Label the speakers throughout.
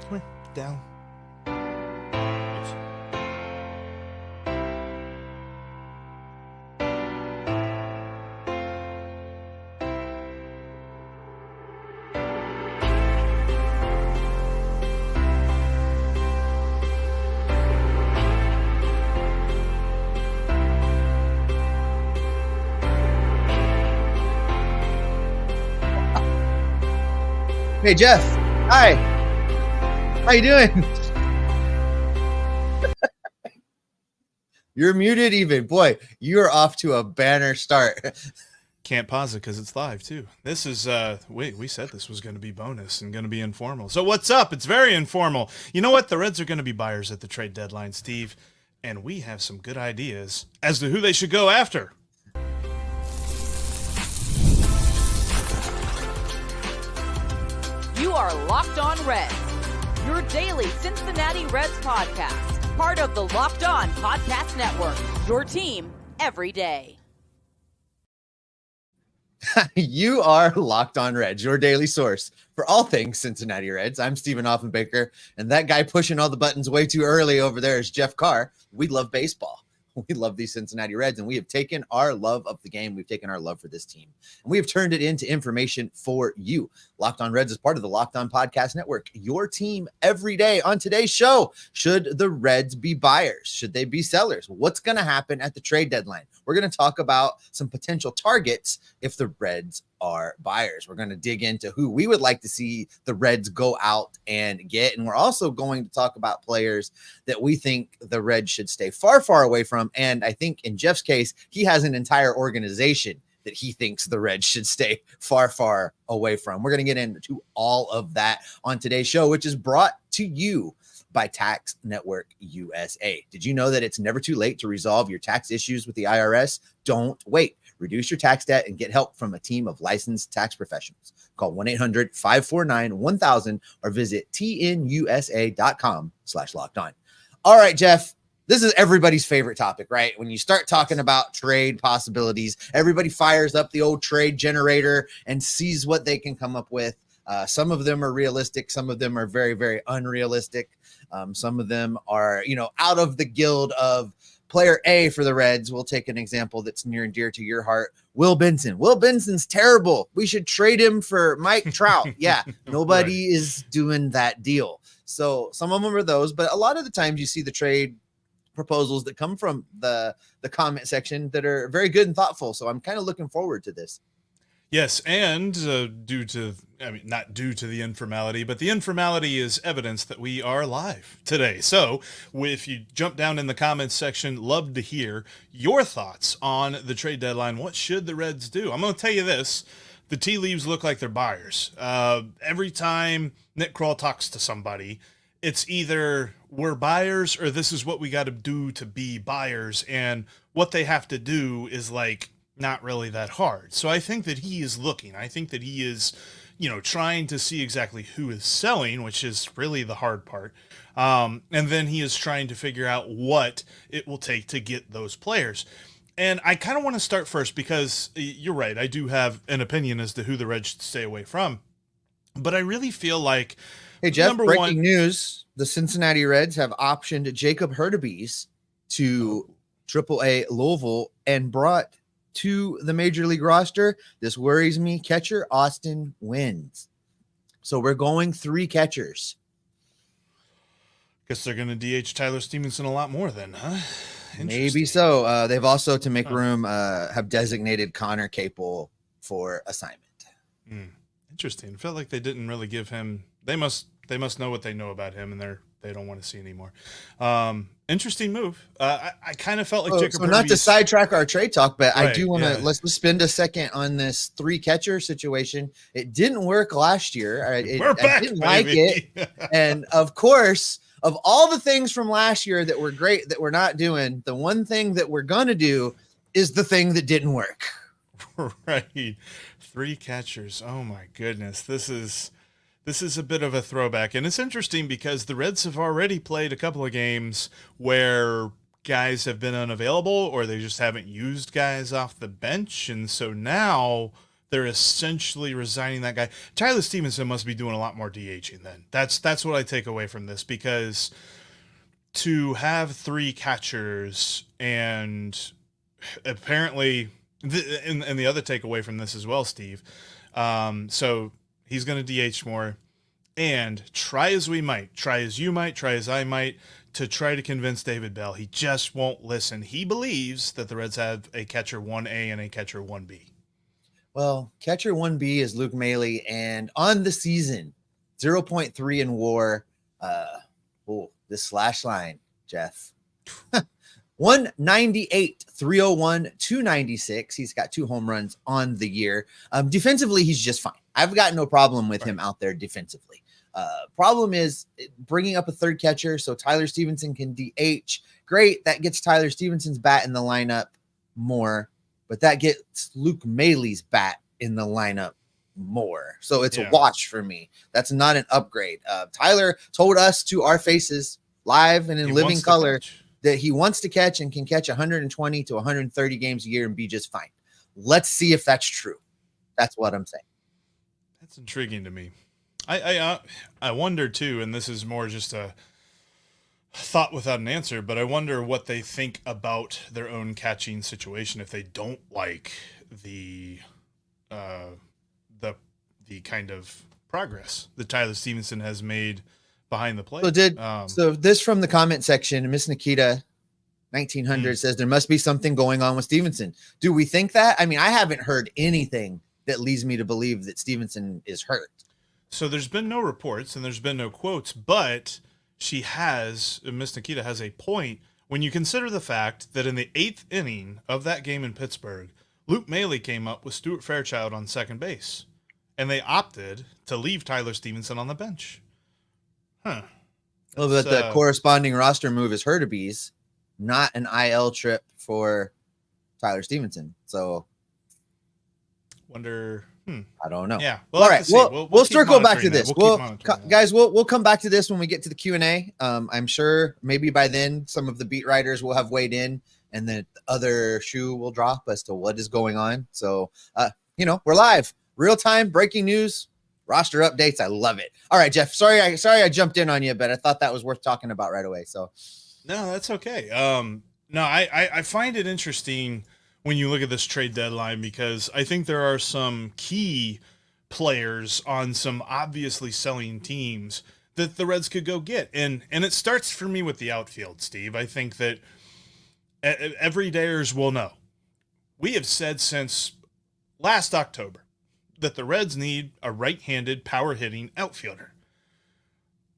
Speaker 1: Come here. Down.
Speaker 2: Hey, Jeff. Hi. How you doing? You're muted even. Boy, you're off to a banner start.
Speaker 1: Can't pause it because it's live, too. This is, we said this was going to be bonus and going to be informal. So what's up? It's very informal. You know what? The Reds are going to be buyers at the trade deadline, Steve. And we have some good ideas as to who they should go after.
Speaker 3: You are Locked On Reds, your daily Cincinnati Reds podcast, part of the Locked On Podcast Network, your team every day.
Speaker 2: You are Locked On Reds, your daily source for all things Cincinnati Reds. I'm Stephen Offenbaker, and that guy pushing all the buttons way too early over there is Jeff Carr. We love baseball. We love these Cincinnati Reds, and we have taken our love of the game. We've taken our love for this team, and we have turned it into information for you. Locked On Reds is part of the Locked On Podcast Network, your team every day. On today's show, should the Reds be buyers? Should they be sellers? What's going to happen at the trade deadline? We're going to talk about some potential targets if the Reds are buyers. We're going to dig into who we would like to see the Reds go out and get. And we're also going to talk about players that we think the Reds should stay far, far away from. And I think in Jeff's case, he has an entire organization that he thinks the Reds should stay far, far away from. We're going to get into all of that on today's show, which is brought to you by Tax Network USA. Did you know that it's never too late to resolve your tax issues with the IRS? Don't wait. Reduce your tax debt and get help from a team of licensed tax professionals. Call 1-800-549-1000 or visit tnusa.com/lockedon. All right, Jeff, this is everybody's favorite topic, right? When you start talking about trade possibilities, everybody fires up the old trade generator and sees what they can come up with. Some of them are realistic. Some of them are very, very unrealistic. Some of them are, out of the guild of player A for the Reds. We'll take an example that's near and dear to your heart. Will Benson. Will Benson's terrible. We should trade him for Mike Trout. Yeah, nobody is doing that deal. So some of them are those, but a lot of the times you see the trade proposals that come from the comment section that are very good and thoughtful. So I'm kind of looking forward to this.
Speaker 1: Yes, and not due to the informality, but the informality is evidence that we are live today. So if you jump down in the comments section, love to hear your thoughts on the trade deadline. What should the Reds do? I'm going to tell you this. The tea leaves look like they're buyers. Every time Nick Krall talks to somebody, it's either we're buyers or this is what we got to do to be buyers. And what they have to do is not really that hard. So I think that he is looking. I think that he is, trying to see exactly who is selling, which is really the hard part. And then he is trying to figure out what it will take to get those players. And I kind of want to start first because you're right. I do have an opinion as to who the Reds should stay away from. But I really feel like,
Speaker 2: hey, Jeff, breaking news, the Cincinnati Reds have optioned Jacob Hurtubise to AAA Louisville and brought to the major league roster. This worries me. Catcher Austin Wins. So we're going 3 catchers.
Speaker 1: Guess they're going to DH Tyler Stevenson a lot more then, huh?
Speaker 2: Maybe so. They've also, to make room, have designated Connor Capel for assignment.
Speaker 1: Interesting. I felt like they didn't really give him. They must know what they know about him, and they don't want to see anymore. Interesting move. I kind of felt like Jacob.
Speaker 2: So not to sidetrack our trade talk, but
Speaker 1: right,
Speaker 2: I do want to let's spend a second on this 3 catcher situation. It didn't work last year. I didn't like it, and of course, of all the things from last year that were great that we're not doing, the one thing that we're gonna do is the thing that didn't work.
Speaker 1: Right, 3 catchers. Oh my goodness, this is a bit of a throwback. And it's interesting because the Reds have already played a couple of games where guys have been unavailable or they just haven't used guys off the bench. And so now they're essentially resigning that guy. Tyler Stevenson must be doing a lot more DHing then. That's what I take away from this, because to have 3 catchers, and apparently, and the other takeaway from this as well, Steve. So he's going to DH more, and try as we might, try as you might, try as I might, to try to convince David Bell. He just won't listen. He believes that the Reds have a catcher 1A and a catcher 1B.
Speaker 2: Well, catcher 1B is Luke Maile, and on the season, 0.3 in WAR. The slash line, Jeff. 198, 301, 296. He's got 2 home runs on the year. Defensively, he's just fine. I've got no problem with him out there defensively. Problem is bringing up a 3rd catcher so Tyler Stevenson can DH. Great. That gets Tyler Stevenson's bat in the lineup more, but that gets Luke Maile's bat in the lineup more. So it's a watch for me. That's not an upgrade. Tyler told us to our faces live and in living color that he wants to catch and can catch 120 to 130 games a year and be just fine. Let's see if that's true. That's what I'm saying.
Speaker 1: That's intriguing to me. I wonder too, and this is more just a thought without an answer, but I wonder what they think about their own catching situation if they don't like the kind of progress that Tyler Stevenson has made behind the plate.
Speaker 2: So this from the comment section, Miss Nikita 1900 says there must be something going on with Stevenson. Do we think that? I mean, I haven't heard anything that leads me to believe that Stevenson is hurt.
Speaker 1: So there's been no reports and there's been no quotes, but Miss Nikita has a point when you consider the fact that in the 8th inning of that game in Pittsburgh, Luke Maile came up with Stuart Fairchild on second base, and they opted to leave Tyler Stevenson on the bench. Well,
Speaker 2: but the corresponding roster move is Hurtubise, not an IL trip for Tyler Stevenson. So
Speaker 1: wonder.
Speaker 2: I don't know.
Speaker 1: Yeah.
Speaker 2: All right. We'll circle back to this. We'll come back to this when we get to the Q&A. I'm sure maybe by then some of the beat writers will have weighed in, and the other shoe will drop as to what is going on. So, we're live, real time breaking news, roster updates. I love it. All right, Jeff. Sorry, I jumped in on you, but I thought that was worth talking about right away. So,
Speaker 1: no, that's okay. I find it interesting when you look at this trade deadline, because I think there are some key players on some obviously selling teams that the Reds could go get. And it starts for me with the outfield, Steve. I think that everydayers will know. We have said since last October that the Reds need a right-handed power-hitting outfielder.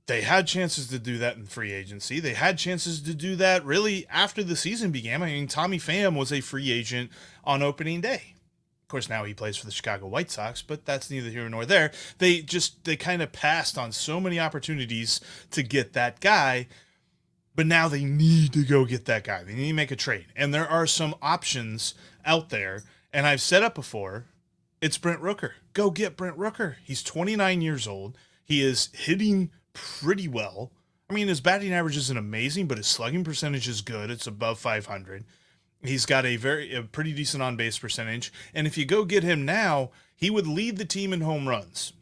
Speaker 1: They had chances to do that in free agency. They had chances to do that really after the season began. I mean, Tommy Pham was a free agent on opening day. Of course, now he plays for the Chicago White Sox, but that's neither here nor there. They kind of passed on so many opportunities to get that guy, but now they need to go get that guy. They need to make a trade. And there are some options out there, and I've said it before, it's Brent Rooker. Go get Brent Rooker. He's 29 years old. He is hitting pretty well. I mean, his batting average isn't amazing, but his slugging percentage is good. It's above 500. He's got a pretty decent on-base percentage. And if you go get him now, he would lead the team in home runs.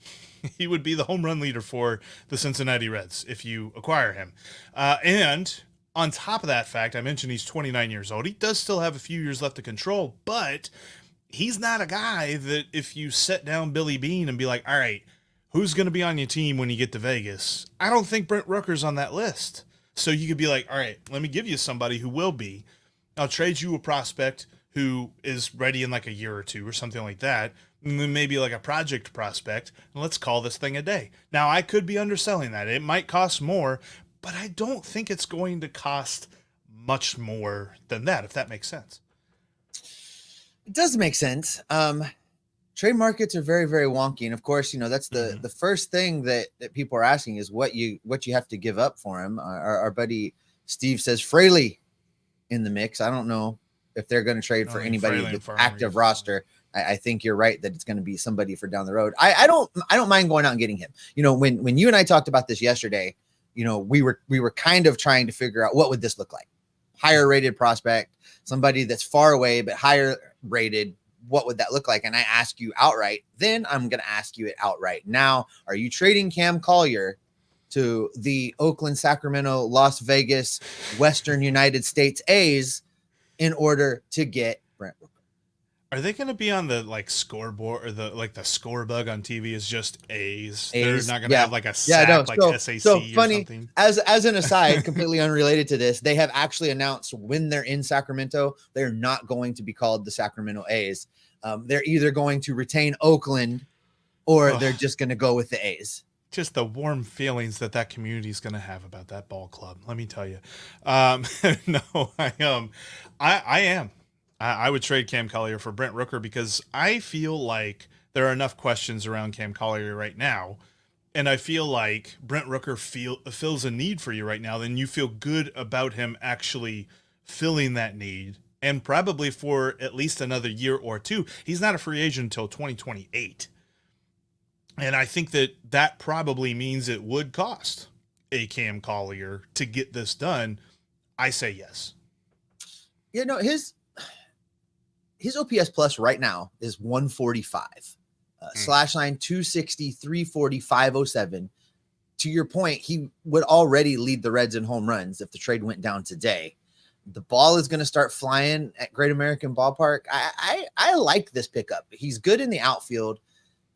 Speaker 1: He would be the home run leader for the Cincinnati Reds if you acquire him. And on top of that fact, I mentioned he's 29 years old. He does still have a few years left to control, but he's not a guy that if you set down Billy Beane and be like, all right, who's going to be on your team when you get to Vegas? I don't think Brent Rooker's on that list. So you could be like, all right, let me give you somebody who will be. I'll trade you a prospect who is ready in like a year or two or something like that. And then maybe like a project prospect. And let's call this thing a day. Now, I could be underselling that. It might cost more, but I don't think it's going to cost much more than that, if that makes sense.
Speaker 2: It does make sense. Trade markets are very, very wonky. And of course, that's the first thing that people are asking is what you have to give up for him. Our buddy Steve says Fraley in the mix. I don't know if they're going to trade for anybody with active roster. I think you're right that it's going to be somebody for down the road. I don't mind going out and getting him. When you and I talked about this yesterday, we were kind of trying to figure out what would this look like. Higher rated prospect, somebody that's far away, but higher rated, what would that look like? And I ask you outright, then I'm going to ask you it outright. Now, are you trading Cam Collier to the Oakland, Sacramento, Las Vegas, Western United States A's in order to get Brent Rooker?
Speaker 1: Are they going to be on the like scoreboard or the score bug on TV is just A's?
Speaker 2: A's,
Speaker 1: They're not going to have like a
Speaker 2: yeah, no.
Speaker 1: like SAC
Speaker 2: so
Speaker 1: or
Speaker 2: funny,
Speaker 1: something.
Speaker 2: as an aside, completely unrelated to this, they have actually announced when they're in Sacramento, they're not going to be called the Sacramento A's. They're either going to retain Oakland or they're just going to go with the A's.
Speaker 1: Just the warm feelings that community is going to have about that ball club. Let me tell you. No, I am. I would trade Cam Collier for Brent Rooker because I feel like there are enough questions around Cam Collier right now. And I feel like Brent Rooker fills a need for you right now. Then you feel good about him actually filling that need. And probably for at least another year or two. He's not a free agent until 2028. And I think that probably means it would cost a Cam Collier to get this done. I say yes.
Speaker 2: You know, his OPS plus right now is 145. Slash line 260, 340, 507. To your point, he would already lead the Reds in home runs if the trade went down today. The ball is going to start flying at Great American Ballpark. I like this pickup. He's good in the outfield.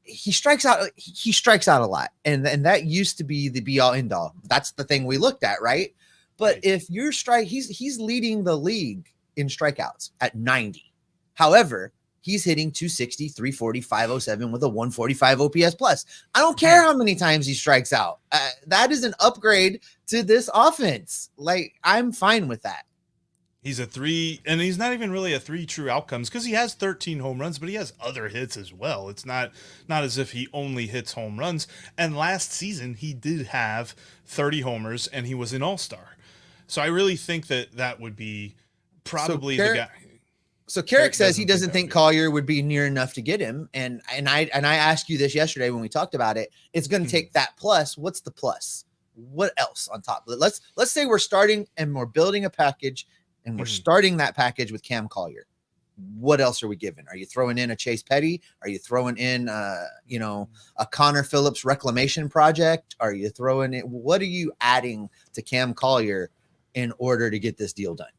Speaker 2: He strikes out a lot. And that used to be the be all end all. That's the thing we looked at, right? But
Speaker 1: Right.
Speaker 2: if you're he's leading the league in strikeouts at 90. However, he's hitting 260, 340, 507 with a 145 OPS plus. I don't care how many times he strikes out. That is an upgrade to this offense. Like, I'm fine with that.
Speaker 1: He's a 3, and he's not even really a 3 true outcomes because he has 13 home runs, but he has other hits as well. It's not as if he only hits home runs. And last season, he did have 30 homers, and he was an all-star. So I really think that would be probably the guy.
Speaker 2: So Carrick says he doesn't think Collier would be near enough to get him. And I asked you this yesterday when we talked about it. It's going to take that plus. What's the plus? What else on top? Let's say we're starting and we're building a package and we're starting that package with Cam Collier. What else are we giving? Are you throwing in a Chase Petty? Are you throwing in a Connor Phillips reclamation project? Are you throwing in, what are you adding to Cam Collier in order to get this deal done?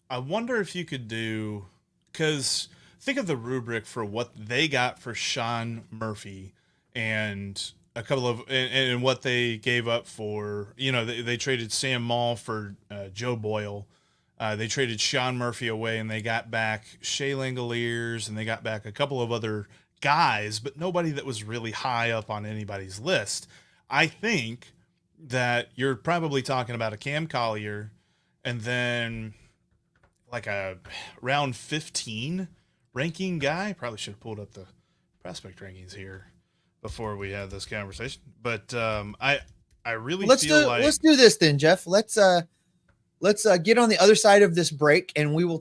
Speaker 1: I wonder if you could do, because think of the rubric for what they got for Sean Murphy and a couple of, and what they gave up for, they traded Sam Maul for Joe Boyle. They traded Sean Murphy away and they got back Shea Langoliers and they got back a couple of other guys, but nobody that was really high up on anybody's list. I think that you're probably talking about a Cam Collier and then like a round 15 ranking guy. Probably should have pulled up the prospect rankings here before we had this conversation. But I really feel like
Speaker 2: let's do this then, Jeff. Let's get on the other side of this break and we'll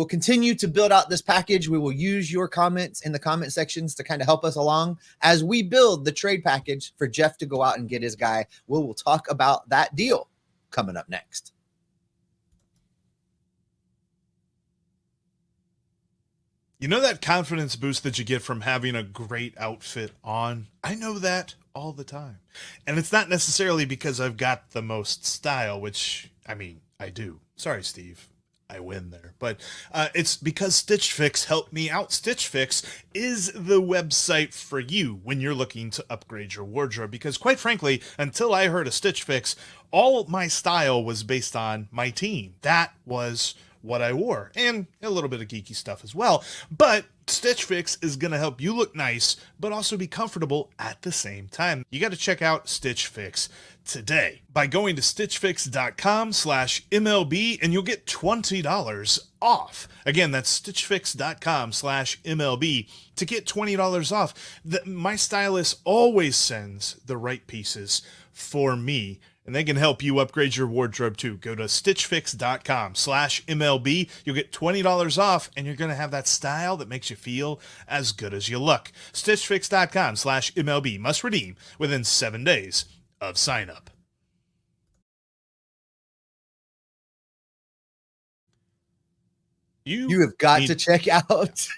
Speaker 2: continue to build out this package. We will use your comments in the comment sections to kind of help us along as we build the trade package for Jeff to go out and get his guy. We'll talk about that deal coming up next.
Speaker 1: You know that confidence boost that you get from having a great outfit on? I know that all the time. And it's not necessarily because I've got the most style, which, I mean, I do. Sorry, Steve. I win there. But it's because Stitch Fix helped me out. Stitch Fix is the website for you when you're looking to upgrade your wardrobe. Because quite frankly, until I heard of Stitch Fix, all my style was based on my team. That was what I wore, and a little bit of geeky stuff as well. But Stitch Fix is going to help you look nice, but also be comfortable at the same time. You got to check out Stitch Fix today by going to stitchfix.com/MLB, and you'll get $20 off. Again, that's stitchfix.com/MLB to get $20 off. My stylist always sends the right pieces for me, and they can help you upgrade your wardrobe too. Go to stitchfix.com/MLB. You'll get $20 off, and you're going to have that style that makes you feel as good as you look. Stitchfix.com/MLB. Must redeem within 7 days of sign up.
Speaker 2: You have got to check out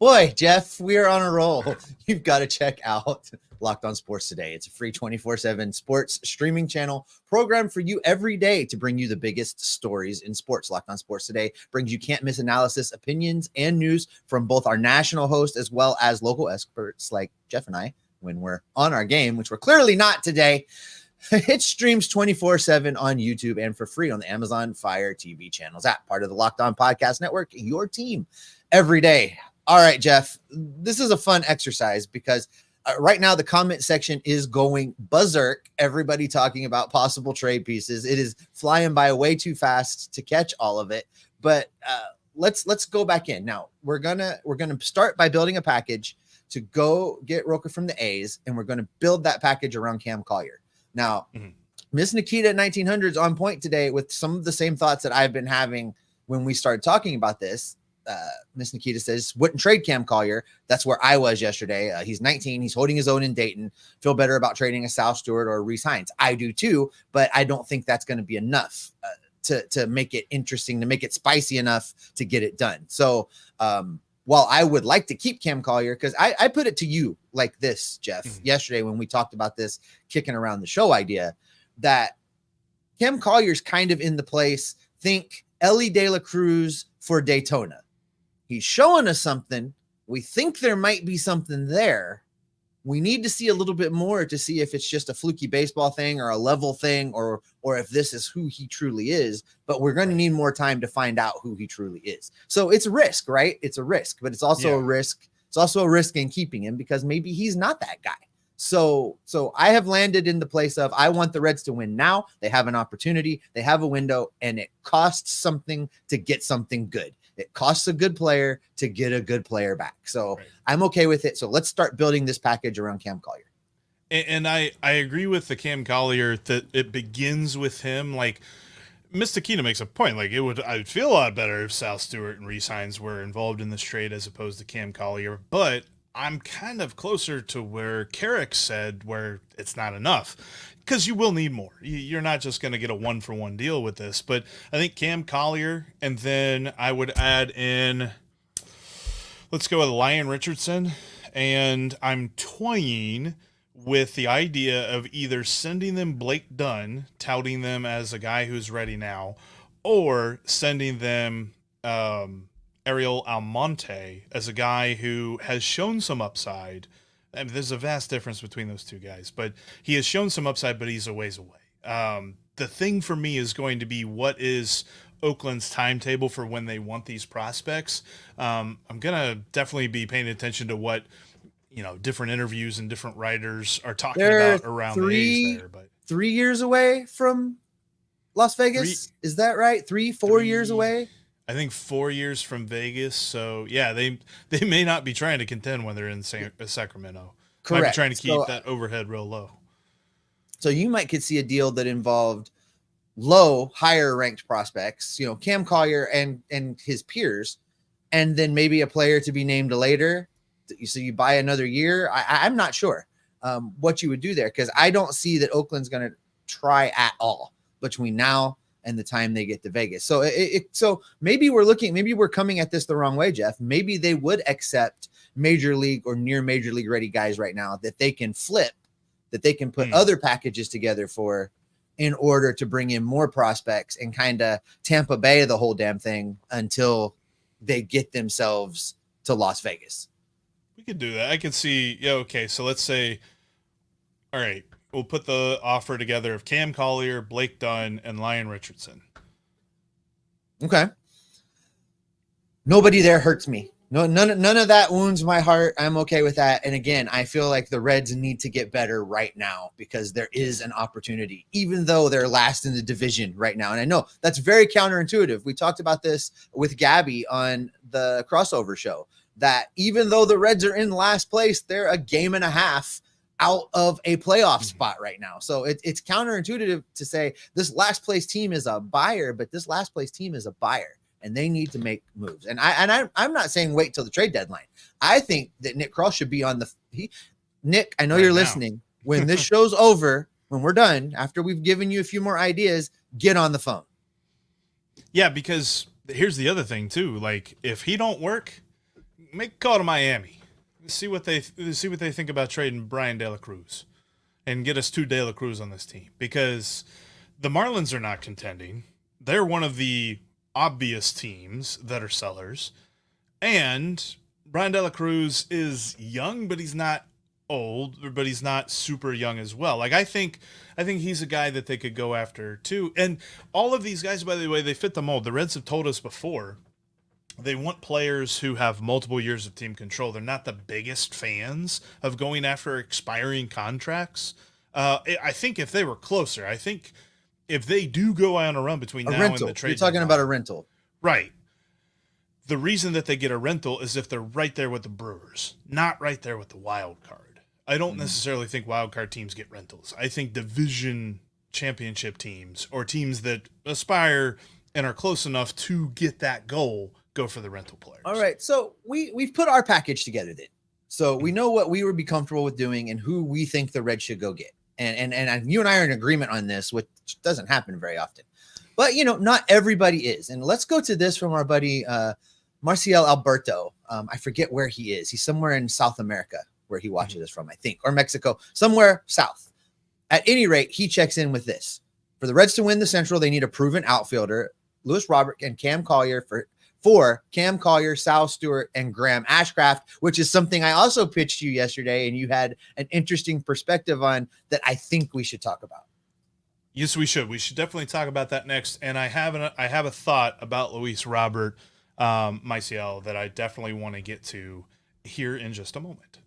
Speaker 2: Boy, Jeff, we are on a roll. You've got to check out Locked On Sports Today. It's a free 24/7 sports streaming channel programmed for you every day to bring you the biggest stories in sports. Locked On Sports Today brings you can't miss analysis, opinions, and news from both our national host as well as local experts like Jeff and I when we're on our game, which we're clearly not today. It streams 24/7 on YouTube and for free on the Amazon Fire TV channels app, part of the Locked On Podcast Network, your team every day. All right, Jeff, this is a fun exercise because right now the comment section is going berserk. Everybody talking about possible trade pieces. It is flying by way too fast to catch all of it. But let's go back in. Now, we're gonna start by building a package to go get Roker from the A's, and we're going to build that package around Cam Collier. Now, Miss Nikita at 1900's on point today with some of the same thoughts that I've been having when we started talking about this. Miss Nikita says, wouldn't trade Cam Collier. That's where I was yesterday. He's 19. He's holding his own in Dayton. Feel better about trading a Sal Stewart or a Reese Hines. I do too, but I don't think that's going to be enough to make it interesting, to make it spicy enough to get it done. So while I would like to keep Cam Collier, because I put it to you like this, Jeff, yesterday when we talked about this kicking around the show idea, that Cam Collier's kind of in the place, think Ellie De La Cruz for Daytona. He's showing us something. We think there might be something there. We need to see a little bit more to see if it's just a fluky baseball thing or a level thing, or if this is who he truly is. But we're going to need more time to find out who he truly is. So it's a risk, right? It's a risk, but it's also a risk. It's also a risk in keeping him because maybe he's not that guy. So I have landed in the place of I want the Reds to win now. They have an opportunity. They have a window, and it costs something to get something good. It costs a good player to get a good player back. So I'm okay with it. So let's start building this package around Cam Collier.
Speaker 1: And I agree with the Cam Collier that it begins with him. Like Miss Nikita makes a point. Like I would feel a lot better if Sal Stewart and Reese Hines were involved in this trade as opposed to Cam Collier. But I'm kind of closer to where Carrick said, where it's not enough, because you will need more. You're not just going to get a 1-for-1 deal with this. But I think Cam Collier, and then I would add in, let's go with Lyon Richardson, and I'm toying with the idea of either sending them Blake Dunn, touting them as a guy who's ready now, or sending them Ariel Almonte as a guy who has shown some upside. I mean, there's a vast difference between those two guys, but he has shown some upside, but he's a ways away. The thing for me is going to be, what is Oakland's timetable for when they want these prospects? I'm going to definitely be paying attention to what, different interviews and different writers are talking about around the A's there. But
Speaker 2: 3 years away from Las Vegas. Is that right? 4 years away?
Speaker 1: I think 4 years from Vegas. So yeah, they may not be trying to contend when they're in Sacramento.
Speaker 2: Correct.
Speaker 1: Might be trying to keep that overhead real low.
Speaker 2: So you could see a deal that involved higher ranked prospects, Cam Collier and his peers, and then maybe a player to be named later. So you buy another year. I'm not sure what you would do there, because I don't see that Oakland's going to try at all between now and the time they get to Vegas. So so maybe we're coming at this the wrong way, Jeff. Maybe they would accept major league or near major league ready guys right now that they can flip, that they can put other packages together for, in order to bring in more prospects and kind of Tampa Bay the whole damn thing until they get themselves to Las Vegas.
Speaker 1: We could do that. I can see. Yeah. Okay. So let's say, all right, we'll put the offer together of Cam Collier, Blake Dunn, and Lyon Richardson.
Speaker 2: Okay. Nobody there hurts me. No, none of that wounds my heart. I'm okay with that. And again, I feel like the Reds need to get better right now because there is an opportunity, even though they're last in the division right now. And I know that's very counterintuitive. We talked about this with Gabby on the crossover show, that even though the Reds are in last place, they're a game and a half out of a playoff spot right now. So it's counterintuitive to say this last place team is a buyer, but this last place team is a buyer. And they need to make moves. And I'm not saying wait till the trade deadline. I think that Nick Krall should be on Nick, I know you're listening. When this show's over, when we're done, after we've given you a few more ideas, get on the phone.
Speaker 1: Yeah, because here's the other thing too. Like, if he don't work, make a call to Miami. See what they think about trading Brian De La Cruz and get us 2 De La Cruz on this team, because the Marlins are not contending. They're one of the obvious teams that are sellers, and Brian De La Cruz is young, but he's not old, but he's not super young as well. Like, I think he's a guy that they could go after too. And all of these guys, by the way, they fit the mold. The Reds have told us before they want players who have multiple years of team control. They're not the biggest fans of going after expiring contracts. I think if they were closer, I think if they do go on a run between now and the trade,
Speaker 2: you're talking about a rental,
Speaker 1: right? The reason that they get a rental is if they're right there with the Brewers, not right there with the wild card. I don't necessarily think wild card teams get rentals. I think division championship teams or teams that aspire and are close enough to get that goal go for the rental players.
Speaker 2: All right. So we've put our package together then. So we know what we would be comfortable with doing and who we think the Reds should go get. And you and I are in agreement on this, which doesn't happen very often. But, not everybody is. And let's go to this from our buddy Marcial Alberto. I forget where he is. He's somewhere in South America where he watches us from, I think, or Mexico, somewhere south. At any rate, he checks in with this. For the Reds to win the Central, they need a proven outfielder, Lewis Robert and Cam Collier for Cam Collier, Sal Stewart, and Graham Ashcraft, which is something I also pitched you yesterday, and you had an interesting perspective on that I think we should talk about.
Speaker 1: Yes, we should. We should definitely talk about that next. And I have a thought about Luis Robert, Maciel, that I definitely want to get to here in just a moment.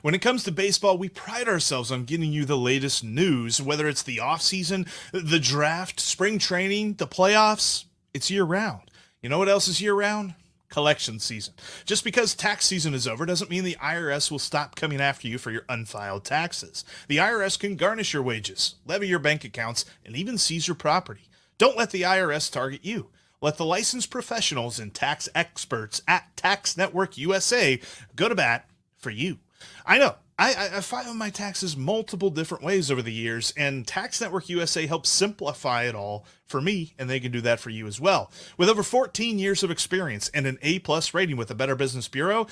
Speaker 1: When it comes to baseball, we pride ourselves on getting you the latest news, whether it's the offseason, the draft, spring training, the playoffs. It's year-round. You know what else is year-round? Collection season. Just because tax season is over doesn't mean the IRS will stop coming after you for your unfiled taxes. The IRS can garnish your wages, levy your bank accounts, and even seize your property. Don't let the IRS target you. Let the licensed professionals and tax experts at Tax Network USA go to bat for you. I know. I filed my taxes multiple different ways over the years, and Tax Network USA helps simplify it all for me, and they can do that for you as well. With over 14 years of experience and an A+ rating with the Better Business Bureau,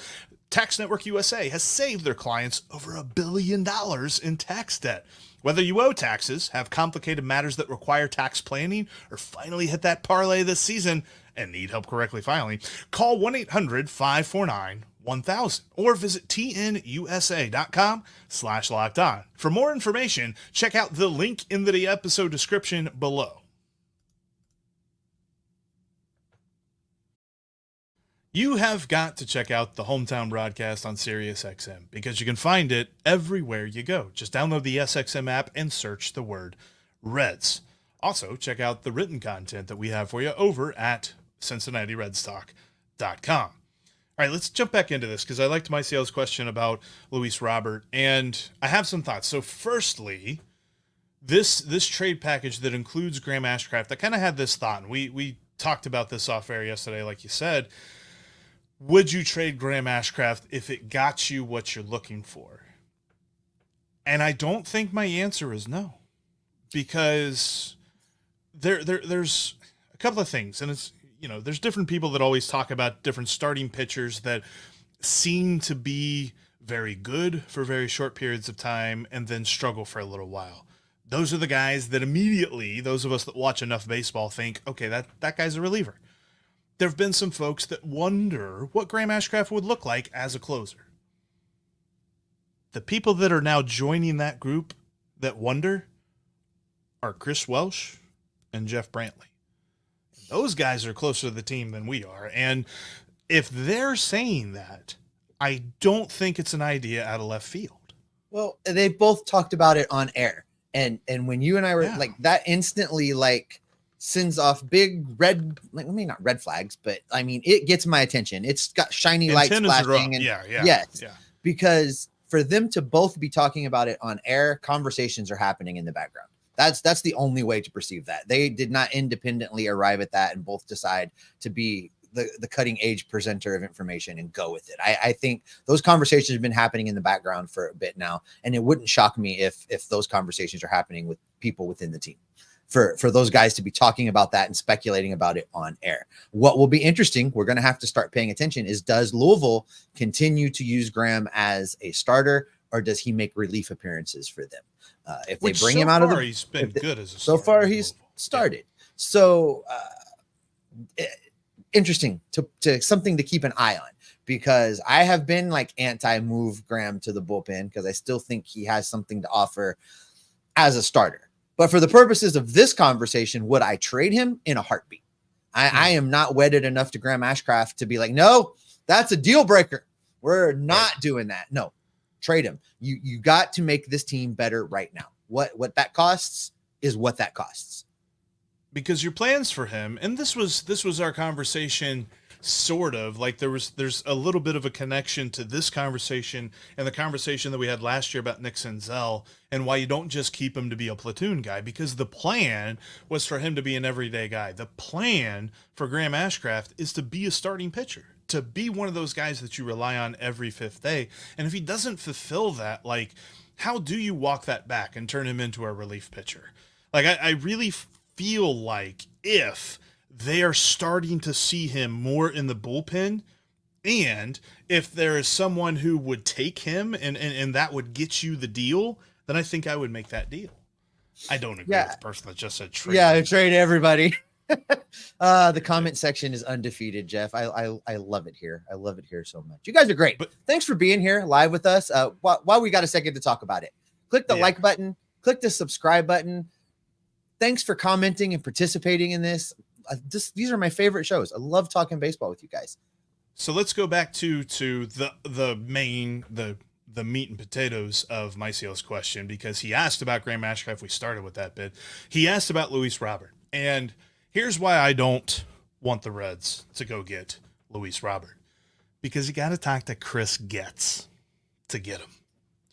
Speaker 1: Tax Network USA has saved their clients over $1 billion in tax debt. Whether you owe taxes, have complicated matters that require tax planning, or finally hit that parlay this season and need help correctly filing, call 1-800-549-1000 or visit tnusa.com/lockedon. For more information, check out the link in the episode description below. You have got to check out the Hometown Broadcast on SiriusXM because you can find it everywhere you go. Just download the SXM app and search the word Reds. Also, check out the written content that we have for you over at CincinnatiRedsTalk.com. All right, let's jump back into this because I liked my sales question about Luis Robert, and I have some thoughts. So firstly, this trade package that includes Graham Ashcraft, I kind of had this thought, and we talked about this off air yesterday, like you said. Would you trade Graham Ashcraft if it got you what you're looking for? And I don't think my answer is no, because there's a couple of things, and it's, there's different people that always talk about different starting pitchers that seem to be very good for very short periods of time and then struggle for a little while. Those are the guys that immediately, those of us that watch enough baseball, think, okay, that guy's a reliever. There have been some folks that wonder what Graham Ashcraft would look like as a closer. The people that are now joining that group that wonder are Chris Welsh and Jeff Brantley. Those guys are closer to the team than we are. And if they're saying that, I don't think it's an idea out of left field.
Speaker 2: Well, they've both talked about it on air. And when you and I were like, that instantly sends off big red, not red flags, but it gets my attention. It's got shiny lights flashing. And yes, because for them to both be talking about it on air, conversations are happening in the background. That's the only way to perceive that. They did not independently arrive at that and both decide to be the cutting edge presenter of information and go with it. I think those conversations have been happening in the background for a bit now, and it wouldn't shock me if those conversations are happening with people within the team. for those guys to be talking about that and speculating about it on air. What will be interesting, we're going to have to start paying attention, is does Louisville continue to use Graham as a starter, or does he make relief appearances for them? If they bring him out of the,
Speaker 1: he's been good as a
Speaker 2: so
Speaker 1: starter
Speaker 2: far
Speaker 1: in
Speaker 2: he's
Speaker 1: Louisville.
Speaker 2: started. Yeah. So interesting to something to keep an eye on, because I have been like anti-move Graham to the bullpen because I still think he has something to offer as a starter. But for the purposes of this conversation, would I trade him? In a heartbeat? I am not wedded enough to Graham Ashcraft to be like, no, that's a deal breaker. We're not doing that. No, trade him. You got to make this team better right now. What that costs is what that costs.
Speaker 1: Because your plans for him, and this was our conversation, sort of like there's a little bit of a connection to this conversation and the conversation that we had last year about Nick Senzel and why you don't just keep him to be a platoon guy, because the plan was for him to be an everyday guy. The plan for Graham Ashcraft is to be a starting pitcher, to be one of those guys that you rely on every fifth day. And if he doesn't fulfill that, like, how do you walk that back and turn him into a relief pitcher? Like, I really feel like if they are starting to see him more in the bullpen, and if there is someone who would take him and that would get you the deal, then I think I would make that deal. I don't agree with the person that just said trade.
Speaker 2: Yeah, trade everybody. The comment section is undefeated, Jeff. I love it here. I love it here so much. You guys are great. But thanks for being here live with us. While we got a second to talk about it, click the like button, click the subscribe button. Thanks for commenting and participating in this. These are my favorite shows. I love talking baseball with you guys.
Speaker 1: So let's go back to the main meat and potatoes of Myciel's question, because he asked about Graham Ashcraft. We started with that bit. He asked about Luis Robert, and here's why I don't want the Reds to go get Luis Robert, because you got to talk to Chris Getz to get him.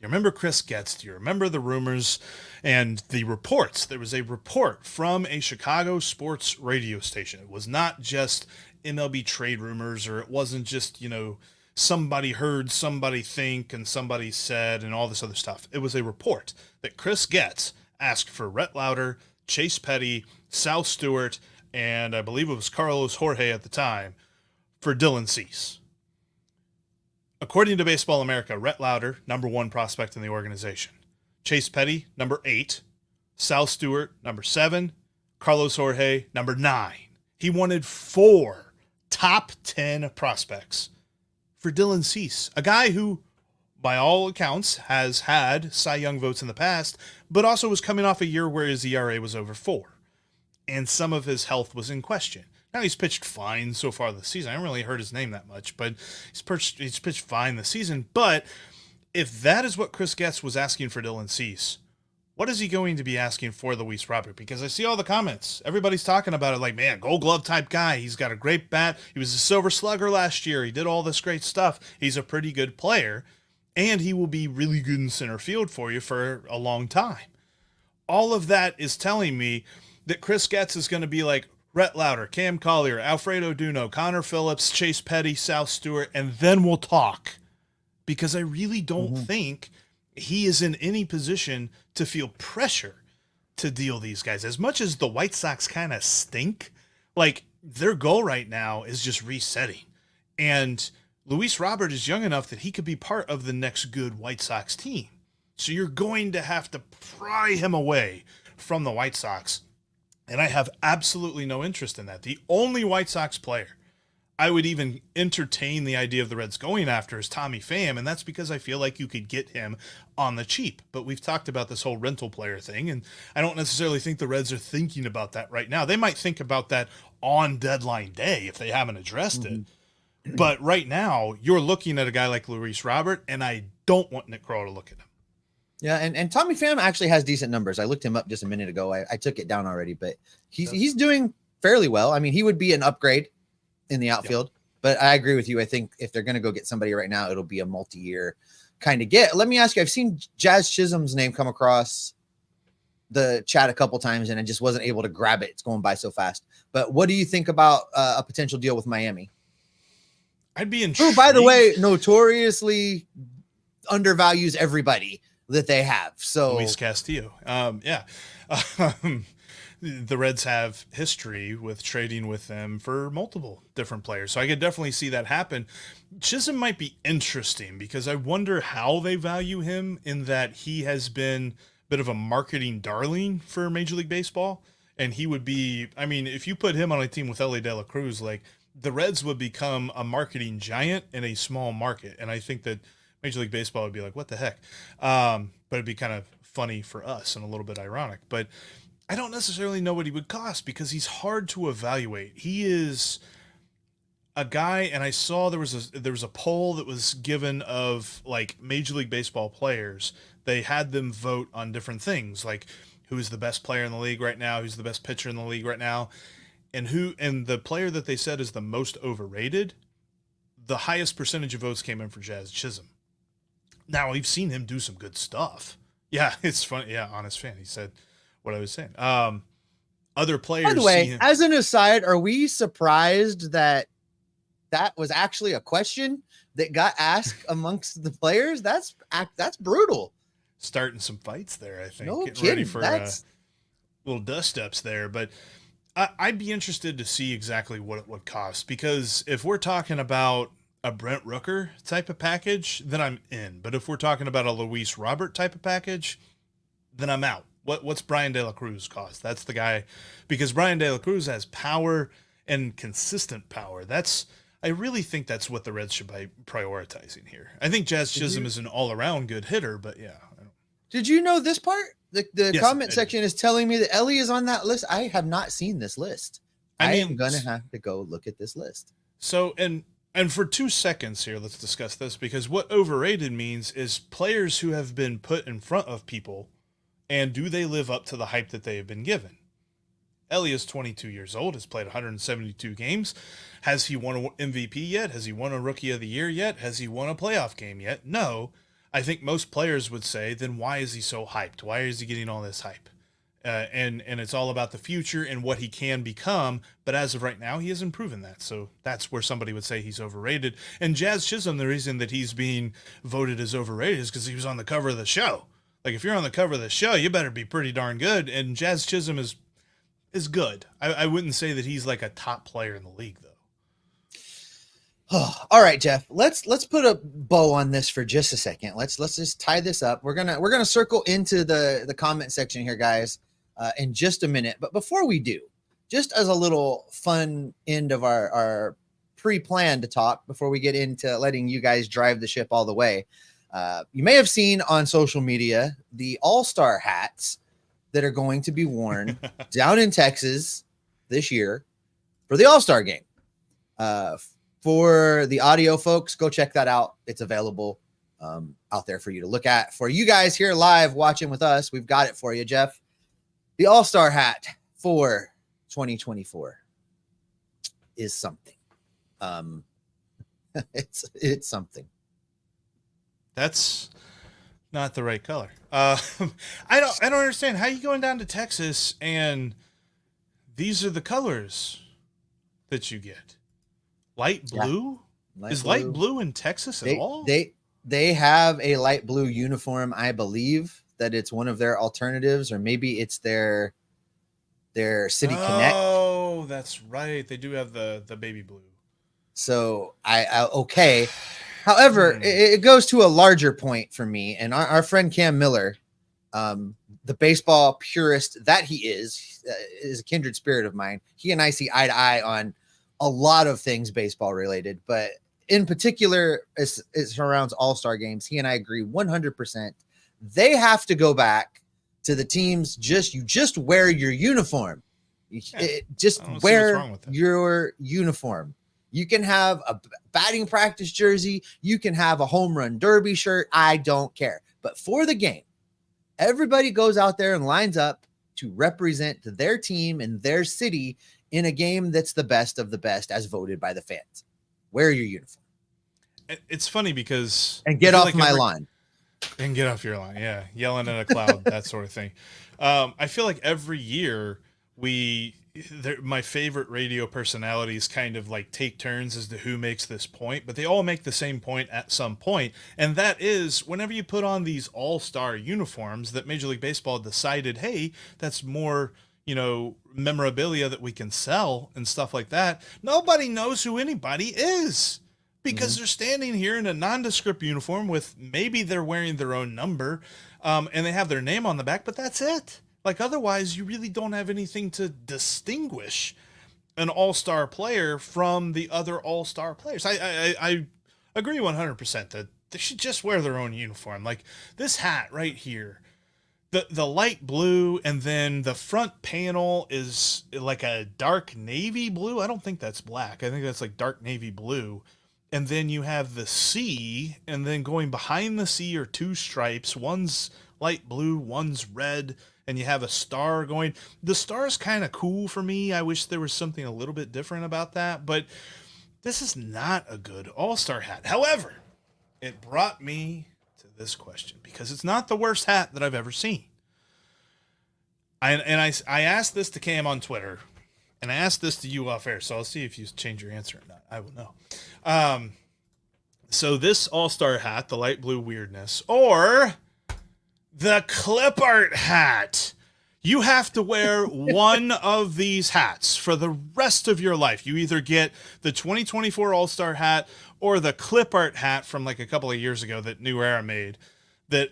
Speaker 1: You remember Chris Getz? Do you remember the rumors and the reports? There was a report from a Chicago sports radio station. It was not just MLB trade rumors, or it wasn't just, somebody heard, somebody think, and somebody said, and all this other stuff. It was a report that Chris Getz asked for Rhett Lauder, Chase Petty, Sal Stewart, and I believe it was Carlos Jorge at the time, for Dylan Cease. According to Baseball America, Rhett Lauder, number 1 prospect in the organization. Chase Petty, number 8. Sal Stewart, number 7. Carlos Jorge, number 9. He wanted 4 top 10 prospects for Dylan Cease, a guy who, by all accounts, has had Cy Young votes in the past, but also was coming off a year where his ERA was over 4, and some of his health was in question. Now, he's pitched fine so far this season. I haven't really heard his name that much, but he's pitched fine this season. But if that is what Chris Getz was asking for Dylan Cease, what is he going to be asking for Luis Robert? Because I see all the comments. Everybody's talking about it like, man, Gold Glove type guy. He's got a great bat. He was a Silver Slugger last year. He did all this great stuff. He's a pretty good player, and he will be really good in center field for you for a long time. All of that is telling me that Chris Getz is going to be like, Rhett Lauder, Cam Collier, Alfredo Duno, Connor Phillips, Chase Petty, Sal Stewart, and then we'll talk. Because I really don't think he is in any position to feel pressure to deal these guys. As much as the White Sox kind of stink, like, their goal right now is just resetting. And Luis Robert is young enough that he could be part of the next good White Sox team. So you're going to have to pry him away from the White Sox. And I have absolutely no interest in that. The only White Sox player I would even entertain the idea of the Reds going after is Tommy Pham, and that's because I feel like you could get him on the cheap. But we've talked about this whole rental player thing, and I don't necessarily think the Reds are thinking about that right now. They might think about that on deadline day if they haven't addressed it. But right now, you're looking at a guy like Luis Robert, and I don't want Nick Krall to look at him.
Speaker 2: Yeah, and Tommy Pham actually has decent numbers. I looked him up just a minute ago. I took it down already, but he's doing fairly well. I mean, he would be an upgrade in the outfield, but I agree with you. I think if they're going to go get somebody right now, it'll be a multi-year kind of get. Let me ask you, I've seen Jazz Chisholm's name come across the chat a couple times, and I just wasn't able to grab it. It's going by so fast. But what do you think about a potential deal with Miami?
Speaker 1: I'd be intrigued.
Speaker 2: Who, by the way, notoriously undervalues everybody that they have. So
Speaker 1: Luis Castillo. the Reds have history with trading with them for multiple different players. So I could definitely see that happen. Chisholm might be interesting because I wonder how they value him, in that he has been a bit of a marketing darling for Major League Baseball. And he would be, I mean, if you put him on a team with Ellie De La Cruz, like, the Reds would become a marketing giant in a small market. And I think that Major League Baseball would be like, what the heck? But it'd be kind of funny for us and a little bit ironic. But I don't necessarily know what he would cost because he's hard to evaluate. He is a guy, and I saw there was a poll that was given of like Major League Baseball players. They had them vote on different things, like who's the best player in the league right now, who's the best pitcher in the league right now, and the player that they said is the most overrated. The highest percentage of votes came in for Jazz Chisholm. Now, we've seen him do some good stuff. Yeah, it's funny. Yeah, honest fan. He said what I was saying. Other players.
Speaker 2: By the way, as an aside, are we surprised that was actually a question that got asked amongst the players? That's brutal.
Speaker 1: Starting some fights there, I think.
Speaker 2: No
Speaker 1: Getting
Speaker 2: kidding.
Speaker 1: ready for little dust ups there. But I'd be interested to see exactly what it would cost, because if we're talking about a Brent Rooker type of package, then I'm in. But if we're talking about a Luis Robert type of package, then I'm out. What's Brian De La Cruz cost? That's the guy, because Brian De La Cruz has power and consistent power. I really think that's what the Reds should be prioritizing here. I think Jazz Chisholm is an all-around good hitter, but yeah.
Speaker 2: Did you know this part? The
Speaker 1: Yes,
Speaker 2: comment section is telling me that Ellie is on that list. I have not seen this list. I am going to have to go look at this list.
Speaker 1: So, and for 2 seconds here, let's discuss this, because what overrated means is players who have been put in front of people, and do they live up to the hype that they have been given? Ellie is 22 years old, has played 172 games. Has he won an MVP yet? Has he won a Rookie of the Year yet? Has he won a playoff game yet? No. I think most players would say, then why is he so hyped? Why is he getting all this hype? And it's all about the future and what he can become. But as of right now, he hasn't proven that. So that's where somebody would say he's overrated. And Jazz Chisholm, the reason that he's being voted as overrated is because he was on the cover of the show. Like, if you're on the cover of the show, you better be pretty darn good. And Jazz Chisholm is good. I wouldn't say that he's like a top player in the league, though.
Speaker 2: All right, Jeff, let's put a bow on this for just a second. Let's just tie this up. We're gonna circle into the comment section here, guys, in just a minute. But before we do, just as a little fun end of our pre-planned talk, before we get into letting you guys drive the ship all the way, you may have seen on social media the All-Star hats that are going to be worn down in Texas this year for the All-Star game. For the audio folks, go check that out. It's available out there for you to look at. For you guys here live watching with us, we've got it for you, Jeff. The All-Star hat for 2024 is something. It's something.
Speaker 1: That's not the right color. I don't understand. How are you going down to Texas and these are the colors that you get? Light blue?
Speaker 2: Yeah.
Speaker 1: Light blue in Texas at all?
Speaker 2: They have a light blue uniform. I believe that it's one of their alternatives, or maybe it's their City Connect.
Speaker 1: Oh, that's right. They do have the baby blue.
Speaker 2: So I okay. However, it goes to a larger point for me, and our friend Cam Miller, the baseball purist that he is a kindred spirit of mine. He and I see eye to eye on a lot of things baseball related, but in particular, as it surrounds all-star games, he and I agree 100%. They have to go back to the teams. You just wear your uniform. Just wear your uniform. You can have a batting practice jersey. You can have a home run derby shirt. I don't care. But for the game, everybody goes out there and lines up to represent their team and their city in a game that's the best of the best as voted by the fans. Wear your uniform.
Speaker 1: It's funny because...
Speaker 2: And get off my lawn.
Speaker 1: And get off your lawn, yeah. Yelling at a cloud, that sort of thing. I feel like every year my favorite radio personalities kind of like take turns as to who makes this point, but they all make the same point at some point, and that is whenever you put on these all-star uniforms that Major League Baseball decided, hey, that's more... memorabilia that we can sell and stuff like that. Nobody knows who anybody is because they're standing here in a nondescript uniform with maybe they're wearing their own number, and they have their name on the back, but that's it. Like, otherwise, you really don't have anything to distinguish an all-star player from the other all-star players. I agree 100% that they should just wear their own uniform. Like this hat right here, the light blue, and then the front panel is like a dark navy blue. I don't think that's black. I think that's like dark navy blue. And then you have the C, and then going behind the C are two stripes. One's light blue, one's red, and you have a star going. The star's kind of cool for me. I wish there was something a little bit different about that, but this is not a good all-star hat. However, it brought me to this question because it's not the worst hat that I've ever seen. I asked this to Cam on Twitter, and I asked this to you off air, so I'll see if you change your answer or not. I will know. So this all-star hat, the light blue weirdness, or the clip art hat. You have to wear one of these hats for the rest of your life. You either get the 2024 All-Star hat or the clip art hat from like a couple of years ago that New Era made. That,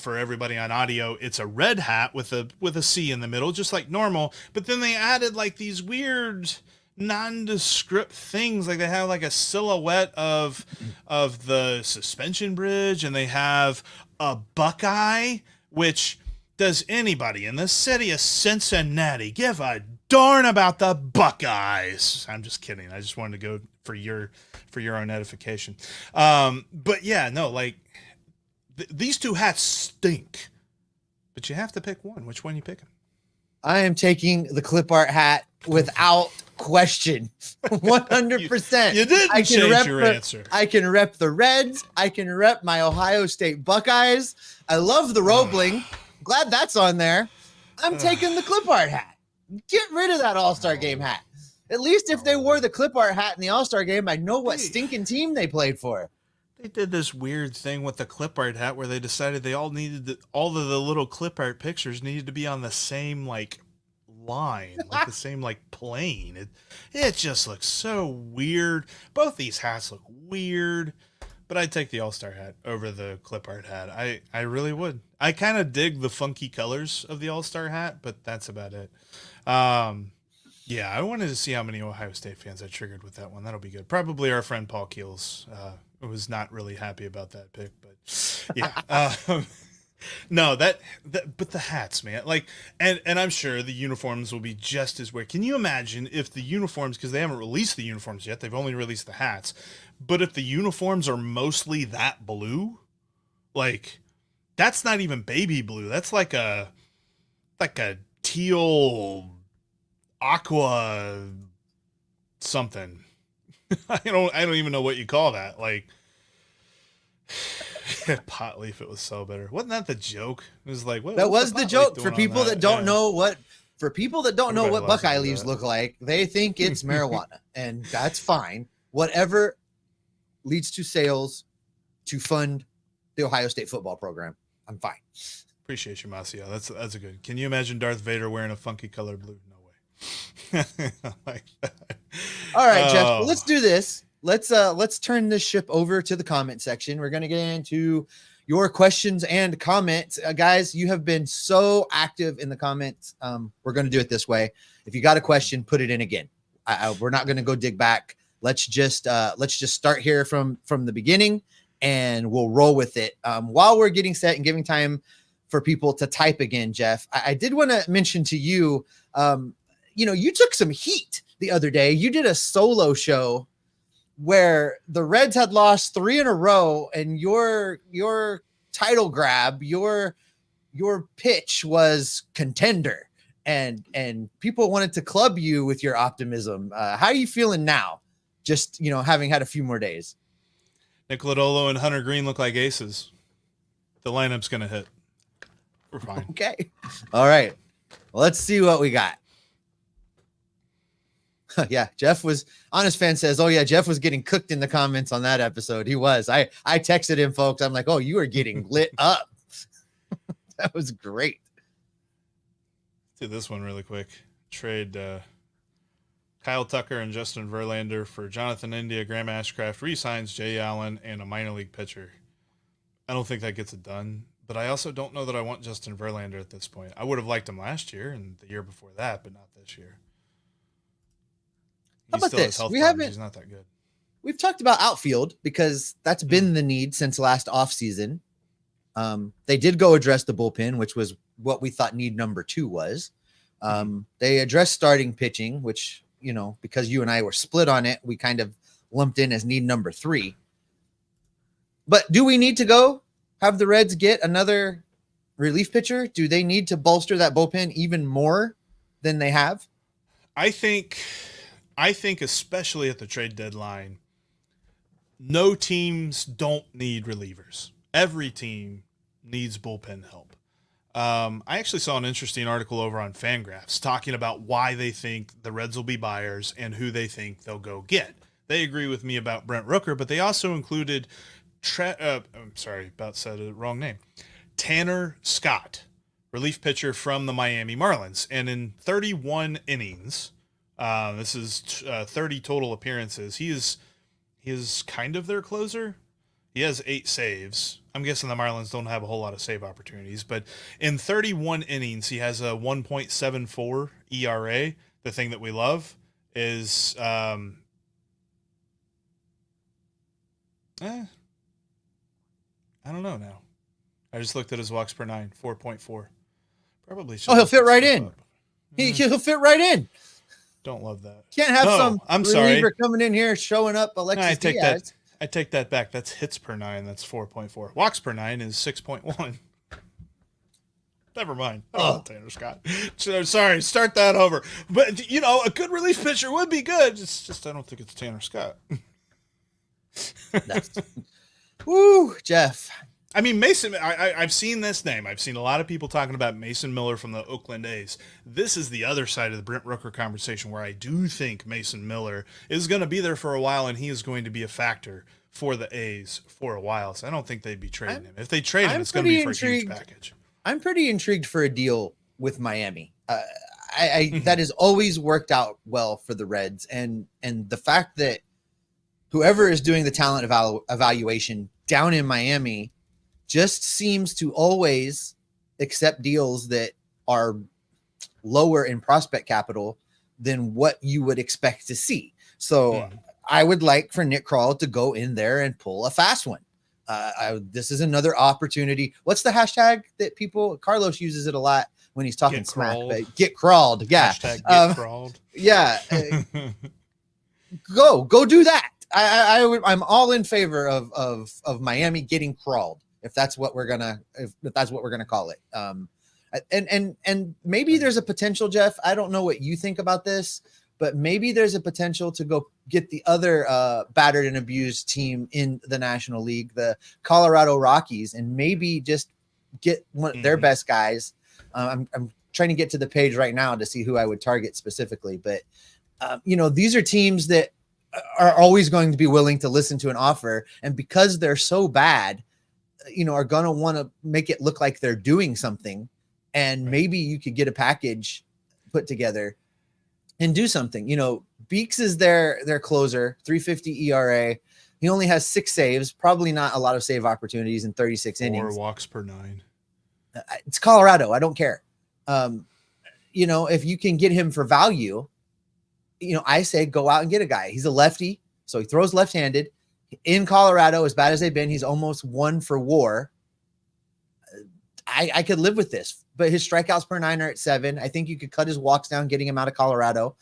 Speaker 1: for everybody on audio, it's a red hat with a C in the middle, just like normal. But then they added like these weird nondescript things. Like they have like a silhouette of the suspension bridge, and they have a Buckeye, which does anybody in the city of Cincinnati give a darn about the Buckeyes? I'm just kidding. I just wanted to go for your own edification. But yeah, no, like these two hats stink, but you have to pick one. Which one you picking?
Speaker 2: I am taking the clip art hat without question. 100%.
Speaker 1: You didn't change your answer.
Speaker 2: I can rep the Reds. I can rep my Ohio State Buckeyes. I love the Roebling. Glad that's on there. I'm taking the clip art hat. Get rid of that All-Star game hat. At least if they wore the clip art hat in the All-Star game, I know what stinking team they played for.
Speaker 1: They did this weird thing with the clip art hat where they decided they all needed all of the little clip art pictures needed to be on the same like line, like the same like plane. It just looks so weird. Both these hats look weird, but I'd take the All-Star hat over the clip art hat. I really would. I kind of dig the funky colors of the All-Star hat, but that's about it. Yeah, I wanted to see how many Ohio State fans I triggered with that one. That'll be good. Probably our friend Paul Keels was not really happy about that pick, but yeah. No, but the hats, man, like, and I'm sure the uniforms will be just as weird. Can you imagine if the uniforms, because they haven't released the uniforms yet, they've only released the hats, but if the uniforms are mostly that blue, like, that's not even baby blue. That's like a teal aqua something. I don't even know what you call that. Like, pot leaf, it was so better. Wasn't that the joke? It was like,
Speaker 2: that was the joke for people that don't know what Buckeye leaves look like. They think it's marijuana, and that's fine. Whatever leads to sales to fund the Ohio State football program, I'm fine.
Speaker 1: Appreciate you, Masio. That's a good. Can you imagine Darth Vader wearing a funky colored blue? No way. Like that.
Speaker 2: All right, Jeff, well, let's do this. Let's turn this ship over to the comment section. We're going to get into your questions and comments. Guys, you have been so active in the comments. We're going to do it this way. If you got a question, put it in again. We're not going to go dig back. Let's just start here from the beginning, and we'll roll with it. While we're getting set and giving time for people to type again, Jeff, I did want to mention to you, you took some heat the other day. You did a solo show where the Reds had lost 3 in a row, and your title grab, your pitch was contender, and people wanted to club you with your optimism. How are you feeling now? Just, having had a few more days.
Speaker 1: Nick Lodolo and Hunter Green look like aces. The lineup's going to hit. We're fine.
Speaker 2: Okay. All right. Well, let's see what we got. Yeah, Jeff was, Honest Fan says, oh yeah, Jeff was getting cooked in the comments on that episode. He was. I texted him, folks. I'm like, oh, you are getting lit up. That was great.
Speaker 1: do this one really quick. Trade Kyle Tucker and Justin Verlander for Jonathan India, Graham Ashcraft, re-signs Jay Allen, and a minor league pitcher. I don't think that gets it done, but I also don't know that I want Justin Verlander at this point. I would have liked him last year and the year before that, but not this year.
Speaker 2: How about this?
Speaker 1: He's not that good.
Speaker 2: We've talked about outfield because that's been the need since last offseason. They did go address the bullpen, which was what we thought need number 2 was. They addressed starting pitching, which, because you and I were split on it, we kind of lumped in as need number 3. But do we need to go have the Reds get another relief pitcher? Do they need to bolster that bullpen even more than they have?
Speaker 1: I think especially at the trade deadline, no teams don't need relievers. Every team needs bullpen help. I actually saw an interesting article over on Fangraphs talking about why they think the Reds will be buyers and who they think they'll go get. They agree with me about Brent Rooker, but they also included Tanner Scott, relief pitcher from the Miami Marlins. And in 31 innings, this is 30 total appearances, he is kind of their closer. He has 8 saves. I'm guessing the Marlins don't have a whole lot of save opportunities, but in 31 innings, he has a 1.74 ERA. The thing that we love is, I don't know now. I just looked at his walks per 9, 4.4. Probably should.
Speaker 2: Oh, he'll fit right in. He'll fit right in.
Speaker 1: Don't love that.
Speaker 2: Can't have some reliever
Speaker 1: sorry.
Speaker 2: coming in here showing up Alexis Diaz.
Speaker 1: I take that back. That's hits per 9. That's 4.4. Walks per 9 is 6.1. Never mind. Oh, Tanner Scott. Sorry, start that over. But, a good relief pitcher would be good. It's just I don't think it's Tanner Scott.
Speaker 2: Woo, Jeff.
Speaker 1: I mean, Mason, I've seen this name. I've seen a lot of people talking about Mason Miller from the Oakland A's. This is the other side of the Brent Rooker conversation where I do think Mason Miller is going to be there for a while, and he is going to be a factor for the A's for a while. So I don't think they'd be trading him. If they trade him, it's going to be for a huge package.
Speaker 2: I'm pretty intrigued for a deal with Miami. That has always worked out well for the Reds. And the fact that whoever is doing the talent evaluation down in Miami just seems to always accept deals that are lower in prospect capital than what you would expect to see. So I would like for Nick Krall to go in there and pull a fast one. This is another opportunity. What's the hashtag that Carlos uses it a lot when he's talking smack, but get crawled. Yeah.
Speaker 1: Hashtag get crawled.
Speaker 2: Yeah. Go do that. I'm all in favor of Miami getting crawled. If that's what we're gonna call it. And maybe there's a potential, Jeff. I don't know what you think about this, but maybe there's a potential to go get the other battered and abused team in the National League, the Colorado Rockies, and maybe just get one of their best guys. I'm trying to get to the page right now to see who I would target specifically, but these are teams that are always going to be willing to listen to an offer, and because they're so bad, are going to want to make it look like they're doing something. And maybe you could get a package put together and do something. Beeks is their closer, 3.50 ERA. He only has 6 saves, probably not a lot of save opportunities in 36 innings.
Speaker 1: 4 walks per 9.
Speaker 2: It's Colorado. I don't care. If you can get him for value, I say go out and get a guy. He's a lefty, so he throws left-handed. In Colorado, as bad as they've been, he's almost 1 for WAR. I could live with this, but his strikeouts per 9 are at 7. I think you could cut his walks down, getting him out of Colorado.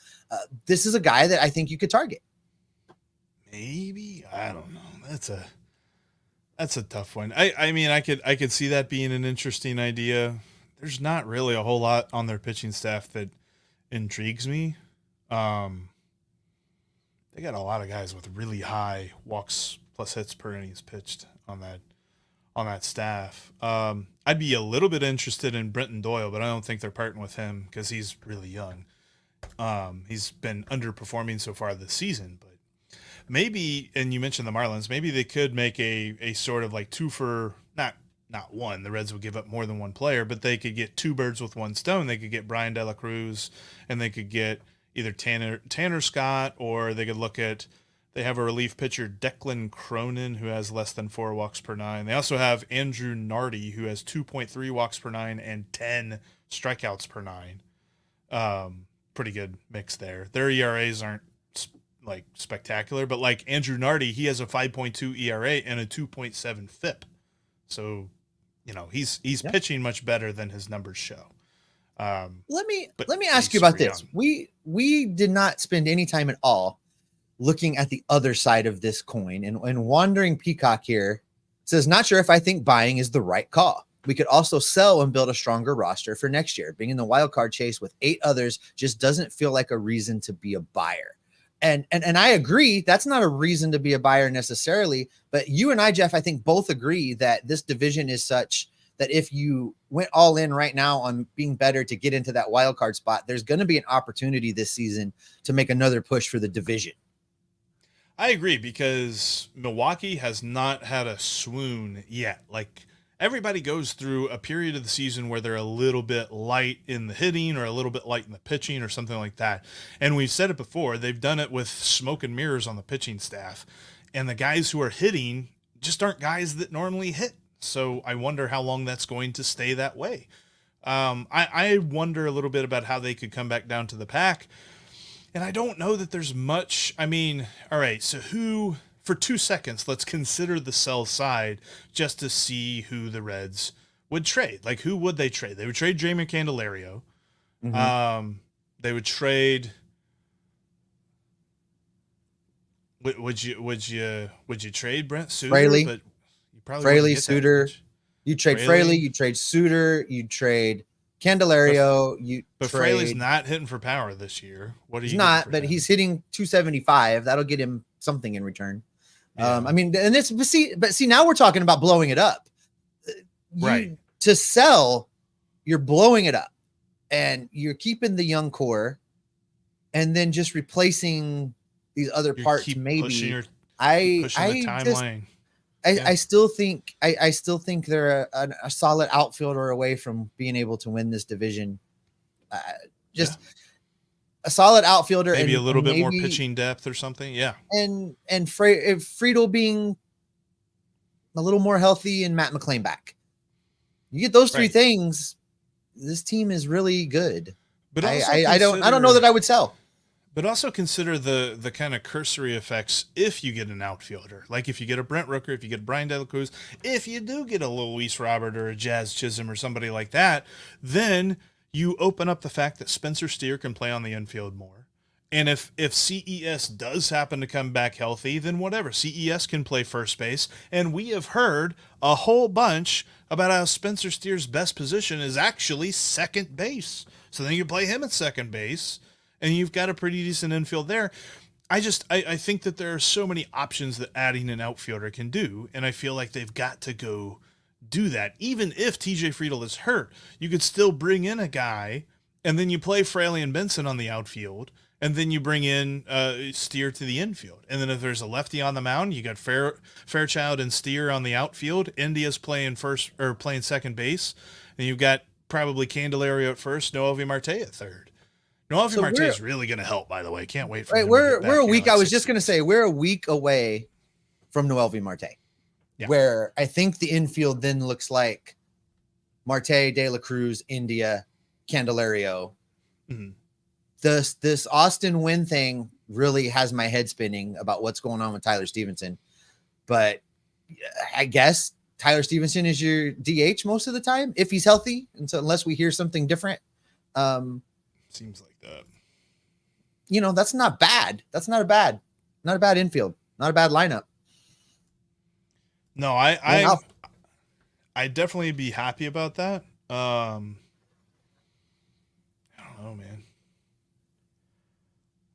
Speaker 2: This is a guy that I think you could target.
Speaker 1: Maybe, I don't know. That's a tough one. I mean, I could see that being an interesting idea. There's not really a whole lot on their pitching staff that intrigues me. They got a lot of guys with really high walks plus hits per innings pitched on that staff. I'd be a little bit interested in Brenton Doyle, but I don't think they're parting with him because he's really young. He's been underperforming so far this season, but maybe, and you mentioned the Marlins, maybe they could make a sort of like 2 for, not not one. The Reds would give up more than one player, but they could get two birds with one stone. They could get Brian De La Cruz, and they could get either Tanner Scott, or they could look at, they have a relief pitcher, Declan Cronin, who has less than 4 walks per 9. They also have Andrew Nardi, who has 2.3 walks per 9 and 10 strikeouts per 9. Pretty good mix there. Their ERAs aren't like spectacular, but like Andrew Nardi, he has a 5.2 ERA and a 2.7 FIP. So, he's pitching much better than his numbers show.
Speaker 2: Let me ask you about this. We did not spend any time at all looking at the other side of this coin, and Wandering Peacock here says, not sure if I think buying is the right call. We could also sell and build a stronger roster for next year. Being in the wild card chase with 8 others just doesn't feel like a reason to be a buyer. And I agree, that's not a reason to be a buyer necessarily, but you and I, Jeff, I think both agree that this division is such that if you went all in right now on being better to get into that wild card spot, there's going to be an opportunity this season to make another push for the division.
Speaker 1: I agree, because Milwaukee has not had a swoon yet. Like, everybody goes through a period of the season where they're a little bit light in the hitting or a little bit light in the pitching or something like that. And we've said it before, they've done it with smoke and mirrors on the pitching staff. And the guys who are hitting just aren't guys that normally hit. So I wonder how long that's going to stay that way. I wonder a little bit about how they could come back down to the pack. And I don't know that there's much. I mean, all right, so who... For 2 seconds, let's consider the sell side just to see who the Reds would trade. Like, who would they trade? They would trade Jeimer Candelario. Mm-hmm. They would trade. Would you trade Brent Suter?
Speaker 2: Fraley,
Speaker 1: but you probably
Speaker 2: Fraley, Suter. You trade Fraley. You trade Suter. You trade Candelario.
Speaker 1: But Fraley's not hitting for power this year. What are you?
Speaker 2: He's not, but he's hitting 275. That'll get him something in return.
Speaker 1: Yeah.
Speaker 2: I mean, and but see, now we're talking about blowing it up.
Speaker 1: Right.
Speaker 2: To sell, you're blowing it up, and you're keeping the young core, and then just replacing these other parts. Maybe I still think they're a solid outfielder away from being able to win this division. A solid outfielder,
Speaker 1: maybe a little bit more pitching depth or something. Yeah.
Speaker 2: And Friedel being a little more healthy and Matt McClain back. You get those 3 things, this team is really good. But I don't know that I would sell.
Speaker 1: But also consider the kind of cursory effects if you get an outfielder. Like if you get a Brent Rooker, if you get Brian De La Cruz, if you do get a Luis Robert or a Jazz Chisholm or somebody like that, then you open up the fact that Spencer Steer can play on the infield more. And if CES does happen to come back healthy, then whatever. CES can play first base. And we have heard a whole bunch about how Spencer Steer's best position is actually second base. So then you play him at second base, and you've got a pretty decent infield there. I think that there are so many options that adding an outfielder can do, and I feel like they've got to go do that. Even if TJ Friedel is hurt, you could still bring in a guy, and then you play Fraley and Benson on the outfield, and then you bring in Steer to the infield. And then if there's a lefty on the mound, you got Fairchild and Steer on the outfield. India's playing playing second base, and you've got probably Candelario at first, Noelvi Marte at third. Noelvi Marte is really going to help, by the way. Can't wait for him.
Speaker 2: We're a week. I was just going to say we're a week away from Noelvi Marte. Yeah. Where I think the infield then looks like Marte, De La Cruz, India, Candelario. Mm-hmm. This Austin Wynn thing really has my head spinning about what's going on with Tyler Stevenson. But I guess Tyler Stevenson is your DH most of the time if he's healthy. And so unless we hear something different,
Speaker 1: seems like that.
Speaker 2: That's not bad. That's not a bad infield, not a bad lineup.
Speaker 1: No, I'd definitely be happy about that. I don't know, man.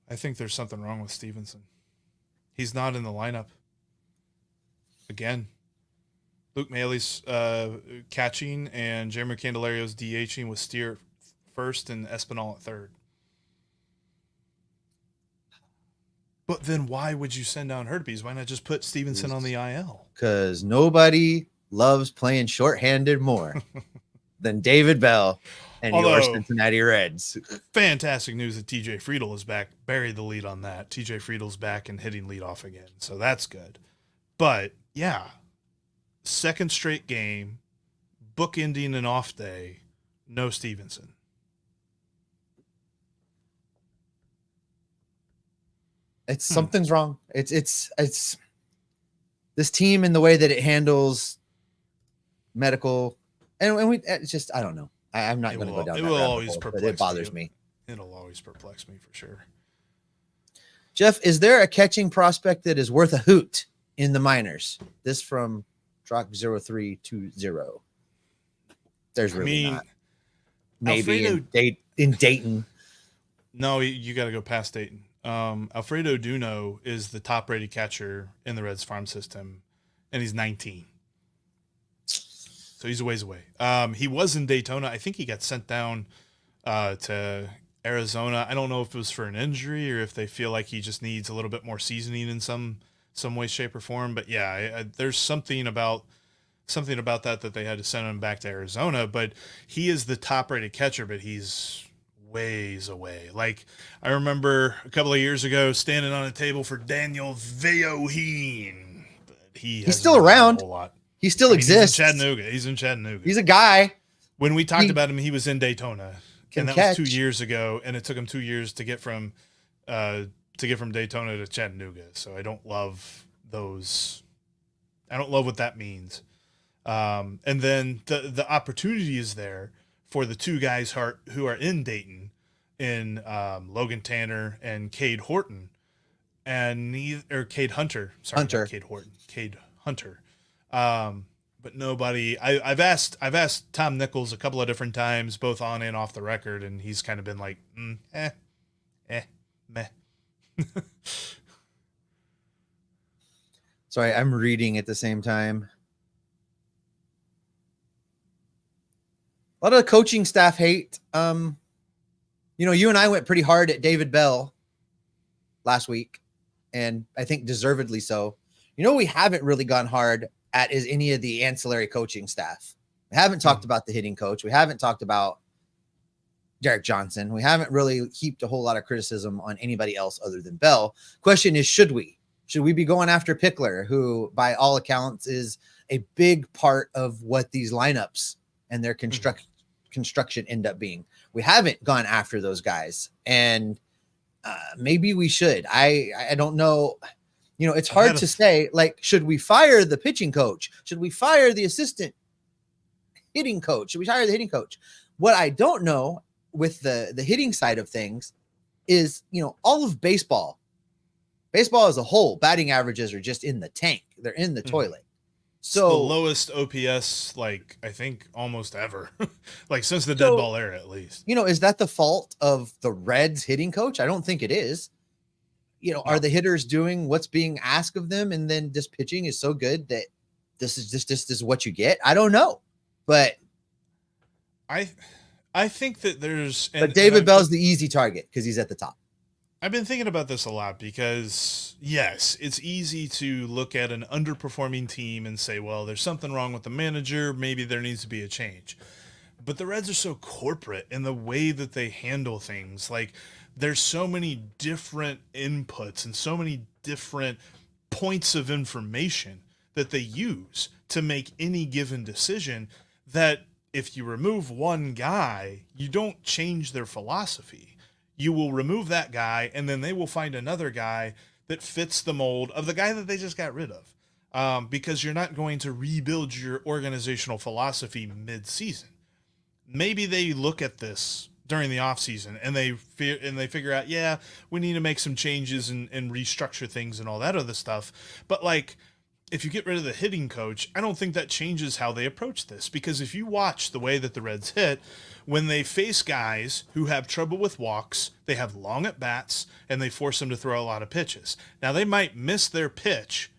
Speaker 1: I think there's something wrong with Stevenson. He's not in the lineup. Again, Luke Mailey's catching and Jeimer Candelario's DHing with Steer first and Espinal at third. But then why would you send down Hurtubise? Why not just put Stevenson on the IL?
Speaker 2: Because nobody loves playing shorthanded more than David Bell and your
Speaker 1: Although-
Speaker 2: Cincinnati Reds.
Speaker 1: Fantastic news that TJ Friedel is back. Buried the lead on that. TJ Friedel's back and hitting leadoff again. So that's good. But yeah, second straight game, bookending an off day, no Stevenson.
Speaker 2: It's something's wrong. It's this team in the way that it handles medical and we it's just I don't know. I'm not going to go down.
Speaker 1: It
Speaker 2: that
Speaker 1: will
Speaker 2: rabbit
Speaker 1: always
Speaker 2: hole, but
Speaker 1: perplex
Speaker 2: it bothers me.
Speaker 1: It'll always perplex me for sure.
Speaker 2: Jeff, is there a catching prospect that is worth a hoot in the minors? This from Drock0320. There's really not. Maybe in Dayton.
Speaker 1: No, you got to go past Dayton. Alfredo Duno is the top-rated catcher in the Reds farm system, and he's 19. So he's a ways away. He was in Daytona. I think he got sent down to Arizona. I don't know if it was for an injury or if they feel like he just needs a little bit more seasoning in some way, shape, or form. But yeah, there's something about that they had to send him back to Arizona. But he is the top-rated catcher, but he's ways away. Like I remember a couple of years ago standing on a table for Daniel Veoheen.
Speaker 2: He's still around.
Speaker 1: A whole lot.
Speaker 2: He still exists.
Speaker 1: He's in Chattanooga.
Speaker 2: He's a guy.
Speaker 1: When we talked about him, he was in Daytona, and that
Speaker 2: catch.
Speaker 1: was 2 years ago. And it took him 2 years to get from Daytona to Chattanooga. So I don't love those. I don't love what that means. And then the opportunity is there for the two guys who are in Dayton, in Logan Tanner and Cade Horton, Cade Hunter. Sorry, not Cade Horton, Cade Hunter. But nobody. I've asked Tom Nichols a couple of different times, both on and off the record, and he's kind of been like, meh.
Speaker 2: Sorry, I'm reading at the same time. A lot of the coaching staff hate. You and I went pretty hard at David Bell last week, and I think deservedly so. We haven't really gone hard at is any of the ancillary coaching staff. We haven't talked about the hitting coach. We haven't talked about Derek Johnson. We haven't really heaped a whole lot of criticism on anybody else other than Bell. Question is, should we? Should we be going after Pickler, who by all accounts is a big part of what these lineups and their construction end up being? We haven't gone after those guys, and maybe we should. I don't know. It's hard to say, like, should we fire the pitching coach? Should we fire the assistant hitting coach? Should we hire the hitting coach? What I don't know with the hitting side of things is, all of baseball as a whole, batting averages are just in the tank. They're in the toilet. So
Speaker 1: it's the lowest OPS, like, I think almost ever, like since the dead ball era, at least.
Speaker 2: Is that the fault of the Reds hitting coach? I don't think it is. Are the hitters doing what's being asked of them, and then this pitching is so good that this is what you get? I don't know, but
Speaker 1: I think that there's.
Speaker 2: But David Bell's the easy target because he's at the top.
Speaker 1: I've been thinking about this a lot because, yes, it's easy to look at an underperforming team and say, well, there's something wrong with the manager. Maybe there needs to be a change. But the Reds are so corporate in the way that they handle things. Like, there's so many different inputs and so many different points of information that they use to make any given decision that if you remove one guy, you don't change their philosophy. You will remove that guy, and then they will find another guy that fits the mold of the guy that they just got rid of, because you're not going to rebuild your organizational philosophy mid-season. Maybe they look at this during the offseason and they figure out, yeah, we need to make some changes and restructure things and all that other stuff. But, like, if you get rid of the hitting coach, I don't think that changes how they approach this, because if you watch the way that the Reds hit, when they face guys who have trouble with walks, they have long at bats, and they force them to throw a lot of pitches. Now, they might miss their pitch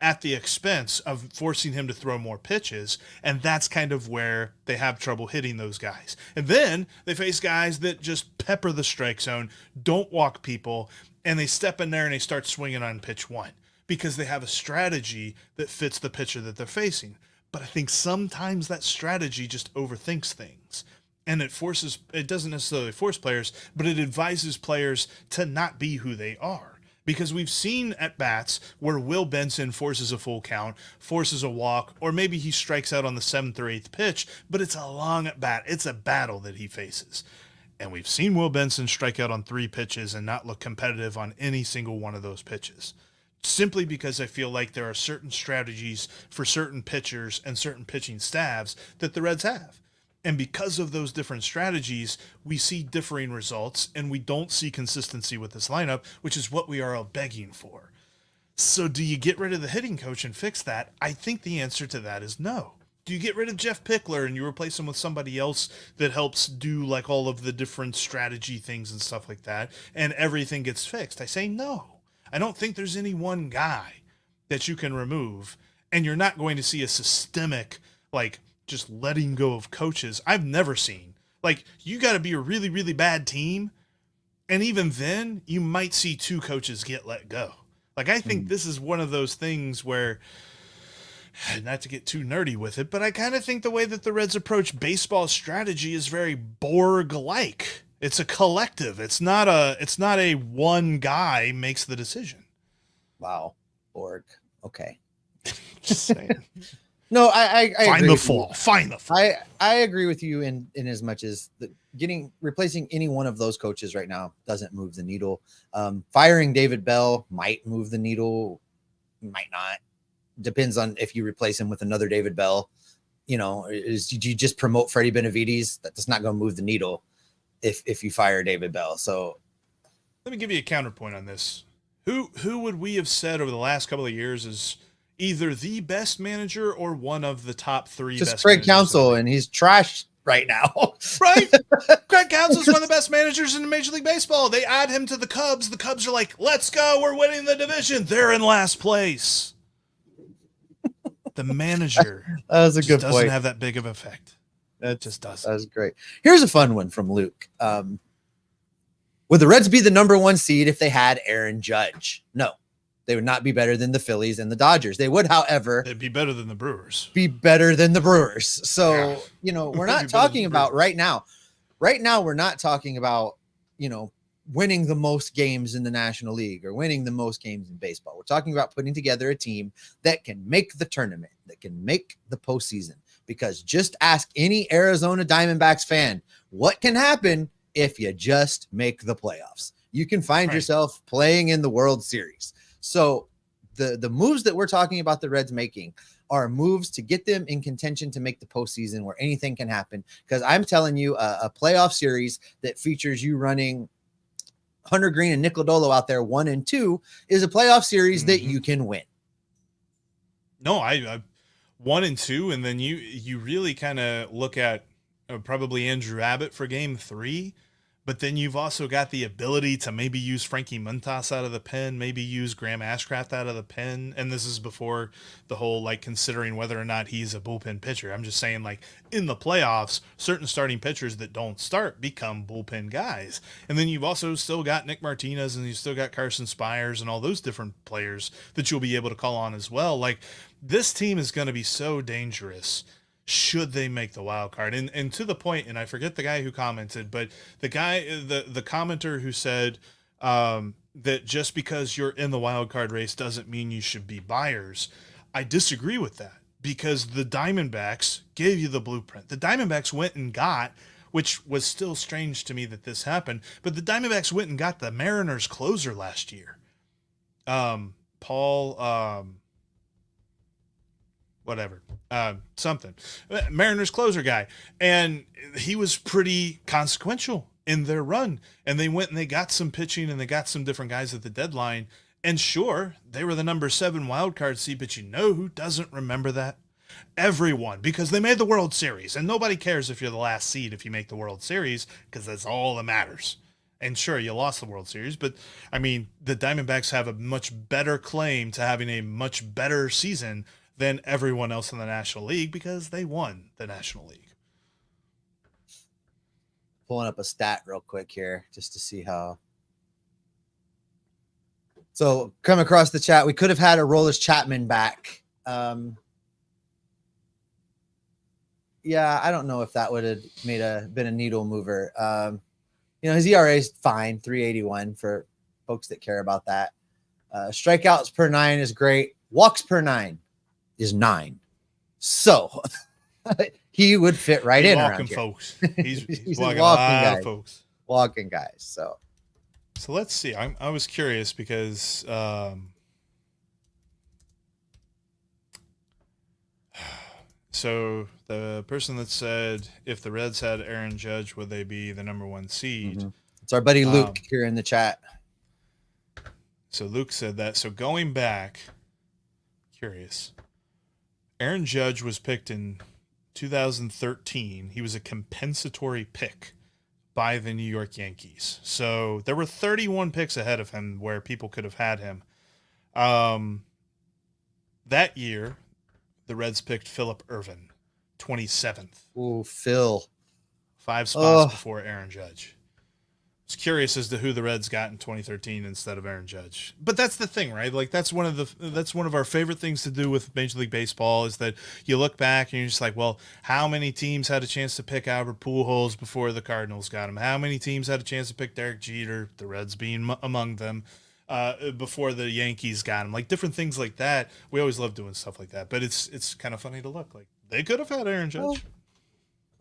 Speaker 1: at the expense of forcing him to throw more pitches, and that's kind of where they have trouble hitting those guys. And then they face guys that just pepper the strike zone, don't walk people, and they step in there and they start swinging on pitch one, because they have a strategy that fits the pitcher that they're facing. but I think sometimes that strategy just overthinks things. And it doesn't necessarily force players, but it advises players to not be who they are. Because we've seen at bats where Will Benson forces a full count, forces a walk, or maybe he strikes out on the 7th or 8th pitch, but it's a long at bat. It's a battle that he faces. And we've seen Will Benson strike out on 3 pitches and not look competitive on any single one of those pitches. Simply because I feel like there are certain strategies for certain pitchers and certain pitching staffs that the Reds have. And because of those different strategies, we see differing results, and we don't see consistency with this lineup, which is what we are all begging for. So do you get rid of the hitting coach and fix that? I think the answer to that is no. Do you get rid of Jeff Pickler and you replace him with somebody else that helps do like all of the different strategy things and stuff like that, and everything gets fixed? I say no. I don't think there's any one guy that you can remove, and you're not going to see a systemic, like, just letting go of coaches. I've never seen. Like, you got to be a really, really bad team, and even then, you might see 2 coaches get let go. Like, I think this is one of those things where, not to get too nerdy with it, but I kind of think the way that the Reds approach baseball strategy is very Borg-like. It's a collective. It's not a one guy makes the decision.
Speaker 2: Wow. Borg. Okay.
Speaker 1: Just saying.
Speaker 2: No, I
Speaker 1: find
Speaker 2: agree
Speaker 1: the
Speaker 2: with
Speaker 1: flaw.
Speaker 2: you.
Speaker 1: Find the flaw.
Speaker 2: I agree with you in as much as replacing any one of those coaches right now doesn't move the needle. Firing David Bell might move the needle, might not. Depends on if you replace him with another David Bell. You know, do you just promote Freddie Benavides? That's not going to move the needle if you fire David Bell. So
Speaker 1: let me give you a counterpoint on this. Who would we have said over the last couple of years is either the best manager or one of the top 3
Speaker 2: just
Speaker 1: best
Speaker 2: Craig
Speaker 1: managers
Speaker 2: Counsell, and he's trash right now.
Speaker 1: Right? Craig Counsell's one of the best managers in Major League Baseball. They add him to the Cubs. The Cubs are like, let's go. We're winning the division. They're in last place. The manager
Speaker 2: That was a good
Speaker 1: doesn't
Speaker 2: point.
Speaker 1: have that big of an effect. It just doesn't.
Speaker 2: That was great. Here's a fun one from Luke. Would the Reds be the number 1 seed if they had Aaron Judge? No, they would not be better than the Phillies and the Dodgers. They would, however,
Speaker 1: They'd be better than the Brewers.
Speaker 2: be better than the Brewers. So,
Speaker 1: Yeah.
Speaker 2: you know, we're
Speaker 1: They'd
Speaker 2: not
Speaker 1: be better
Speaker 2: talking
Speaker 1: than the
Speaker 2: about
Speaker 1: Brewers.
Speaker 2: right now. Right now, we're not talking about, you know, winning the most games in the National League or winning the most games in baseball. We're talking about putting together a team that can make the tournament, that can make the postseason. Because just ask any Arizona Diamondbacks fan, what can happen if you just make the playoffs? You can find
Speaker 1: Right.
Speaker 2: yourself playing in the World Series. So the moves that we're talking about the Reds making are moves to get them in contention to make the postseason where anything can happen. Because I'm telling you, a playoff series that features you running Hunter Green and Nick Lodolo out there 1 and 2 is a playoff series that you can win.
Speaker 1: No, I 1 and 2, and then you really kind of look at probably Andrew Abbott for game 3, but then you've also got the ability to maybe use Frankie Montas out of the pen, maybe use Graham Ashcraft out of the pen, and this is before the whole like considering whether or not he's a bullpen pitcher. I'm just saying, like, in the playoffs, certain starting pitchers that don't start become bullpen guys, and then you've also still got Nick Martinez, and you've still got Carson Spires and all those different players that you'll be able to call on as well. Like, this team is going to be so dangerous should they make the wild card. And to the point, and I forget the guy who commented, but the commenter who said that just because you're in the wild card race doesn't mean you should be buyers. I disagree with that, because the Diamondbacks gave you the blueprint. The Diamondbacks went and got, which was still strange to me that this happened, but the Diamondbacks went and got the Mariners closer last year. Mariners closer guy. And he was pretty consequential in their run. And they went and they got some pitching and they got some different guys at the deadline. And sure, they were the number 7 wild card seed, but you know who doesn't remember that? Everyone, because they made the World Series. And nobody cares if you're the last seed if you make the World Series, because that's all that matters. And sure, you lost the World Series, but I mean, the Diamondbacks have a much better claim to having a much better season than everyone else in the National League because they won the National League.
Speaker 2: Pulling up a stat real quick here just to see how. So come across the chat. We could have had Aroldis Chapman back. yeah, I don't know if that would have been a needle mover. His ERA is fine, 3.81 for folks that care about that. Strikeouts per 9 is great. Walks per 9 is 9. So he would fit right
Speaker 1: He's
Speaker 2: in
Speaker 1: walking
Speaker 2: around here.
Speaker 1: folks. He's walking
Speaker 2: walking
Speaker 1: a lot
Speaker 2: guys.
Speaker 1: of folks.
Speaker 2: Walking guys. So
Speaker 1: let's see. I was curious because so the person that said if the Reds had Aaron Judge, would they be the number 1 seed?
Speaker 2: Mm-hmm. It's our buddy Luke here in the chat.
Speaker 1: So Luke said that. So going back, curious. Aaron Judge was picked in 2013. He was a compensatory pick by the New York Yankees. So there were 31 picks ahead of him where people could have had him. That year, the Reds picked Phillip Ervin, 27th.
Speaker 2: Ooh, Phil.
Speaker 1: 5 spots before Aaron Judge. I was curious as to who the Reds got in 2013 instead of Aaron Judge. But that's the thing, right? Like that's one of our favorite things to do with Major League Baseball is that you look back and you're just like, well, how many teams had a chance to pick Albert Pujols before the Cardinals got him? How many teams had a chance to pick Derek Jeter, the Reds being among them, before the Yankees got him? Like different things like that. We always love doing stuff like that. But it's kind of funny to look like they could have had Aaron Judge.
Speaker 2: Well,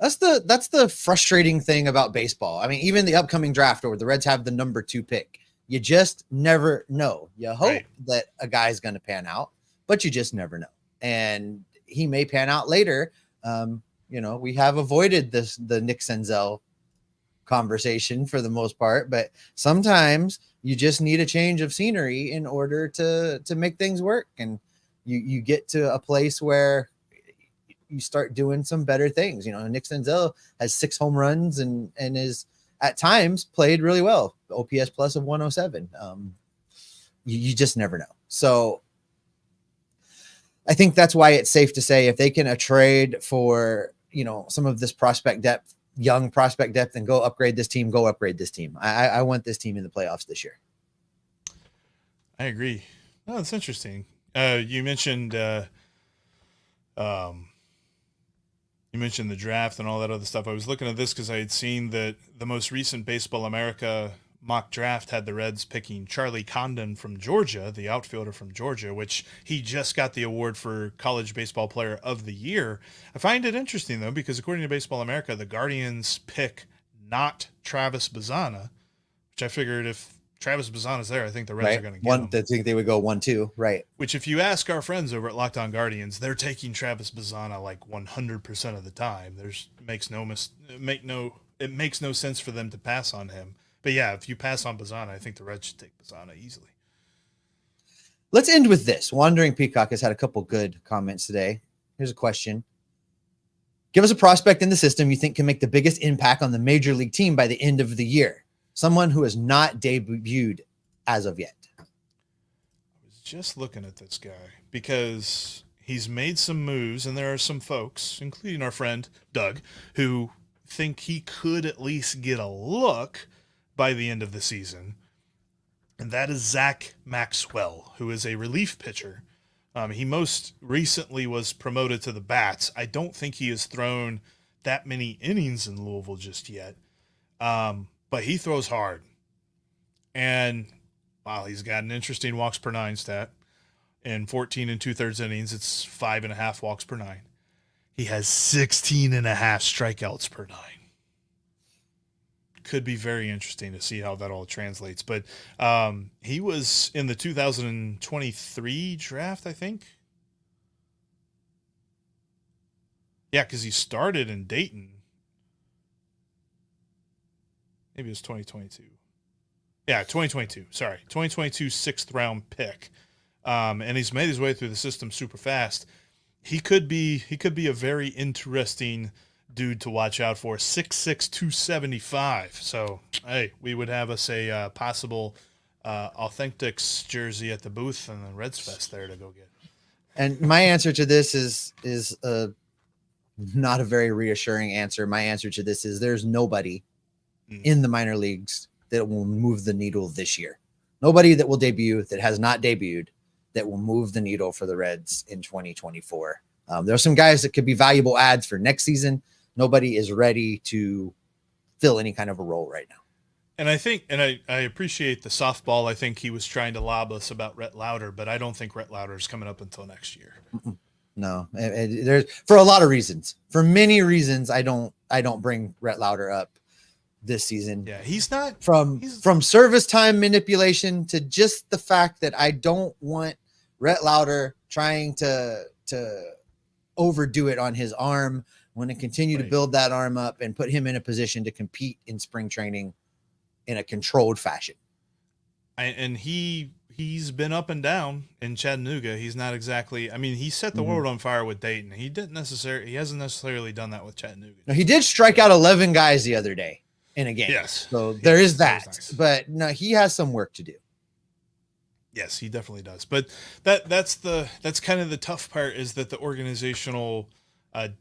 Speaker 2: that's the frustrating thing about baseball. I mean, even the upcoming draft where the Reds have the number 2 pick, you just never know. You hope that a guy's going to pan out, but you just never know. And he may pan out later. We have avoided the Nick Senzel conversation for the most part, but sometimes you just need a change of scenery in order to make things work. And you get to a place where you start doing some better things. Nick Senzel has 6 home runs and is at times played really well. OPS plus of 107. You just never know. So I think that's why it's safe to say if they can trade for, some of this prospect depth, young prospect depth, and go upgrade this team. I want this team in the playoffs this year.
Speaker 1: I agree. Oh, that's interesting. You mentioned, you mentioned the draft and all that other stuff. I was looking at this because I had seen that the most recent Baseball America mock draft had the Reds picking Charlie Condon from Georgia, the outfielder from Georgia, which he just got the award for College Baseball Player of the Year. I find it interesting, though, because according to Baseball America, the Guardians pick not Travis Bazzana, which I figured if Travis Bazzana's there, I think the Reds are going to get him.
Speaker 2: I think they would go 1-2, right?
Speaker 1: Which, if you ask our friends over at Locked On Guardians, they're taking Travis Bazzana like 100% of the time. It makes no sense for them to pass on him. But yeah, if you pass on Bazzana, I think the Reds should take Bazzana easily.
Speaker 2: Let's end with this. Wandering Peacock has had a couple good comments today. Here's a question. Give us a prospect in the system you think can make the biggest impact on the major league team by the end of the year. Someone who has not debuted as of yet.
Speaker 1: I was just looking at this guy because he's made some moves, and there are some folks, including our friend Doug, who think he could at least get a look by the end of the season. And that is Zach Maxwell, who is a relief pitcher. He most recently was promoted to the bats. I don't think he has thrown that many innings in Louisville just yet. But he throws hard. And, wow, he's got an interesting walks per 9 stat. In 14 2/3 innings, it's 5.5 walks per 9. He has 16.5 strikeouts per 9. Could be very interesting to see how that all translates. But he was in the 2023 draft, I think. Yeah, because he started in Dayton. Maybe it was 2022. Yeah, 2022. Sorry. 2022 6th round pick. And he's made his way through the system super fast. He could be a very interesting dude to watch out for. 6'6", 275. So, hey, we would have us a possible Authentics jersey at the booth and the Reds Fest there to go get.
Speaker 2: And my answer to this is not a very reassuring answer. My answer to this is there's nobody in the minor leagues that will move the needle this year. Nobody that will debut that has not debuted that will move the needle for the Reds in 2024. There are some guys that could be valuable adds for next season. Nobody is ready to fill any kind of a role right now.
Speaker 1: And I think, and I appreciate the softball I think he was trying to lob us about Rhett Lauder, but I don't think Rhett Lauder is coming up until next year.
Speaker 2: No, there's for a lot of reasons. For many reasons, I don't bring Rhett Lauder up this season.
Speaker 1: Yeah, he's not
Speaker 2: from service time manipulation to just the fact that I don't want Rhett Lauder trying to overdo it on his arm. I want to continue to build that arm up and put him in a position to compete in spring training in a controlled fashion.
Speaker 1: And he's been up and down in Chattanooga. He's not exactly, I mean, he set the world on fire with Dayton. He hasn't necessarily done that with Chattanooga.
Speaker 2: No, he did strike out 11 guys the other day in a game.
Speaker 1: Yes.
Speaker 2: So there is that.
Speaker 1: Nice.
Speaker 2: But no, he has some work to do.
Speaker 1: Yes, he definitely does. But that's kind of the tough part, is that the organizational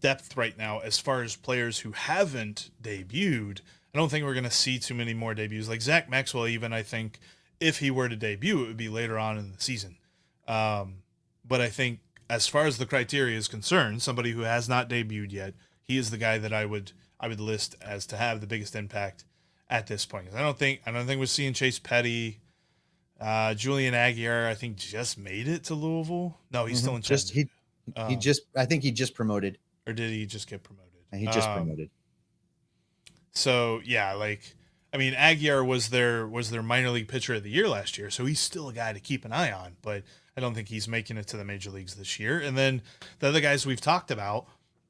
Speaker 1: depth right now, as far as players who haven't debuted, I don't think we're going to see too many more debuts. Like Zach Maxwell, even, I think if he were to debut, it would be later on in the season. But I think as far as the criteria is concerned, somebody who has not debuted yet, he is the guy that I would list as to have the biggest impact at this point. I don't think we're seeing Chase Petty, Julian Aguiar. I think just made it to Louisville. No, he's still in Chattanooga.
Speaker 2: I think he just promoted.
Speaker 1: Or did he just get promoted?
Speaker 2: He just promoted.
Speaker 1: So yeah, like, I mean, Aguiar was their minor league pitcher of the year last year, so he's still a guy to keep an eye on, but I don't think he's making it to the major leagues this year. And then the other guys we've talked about,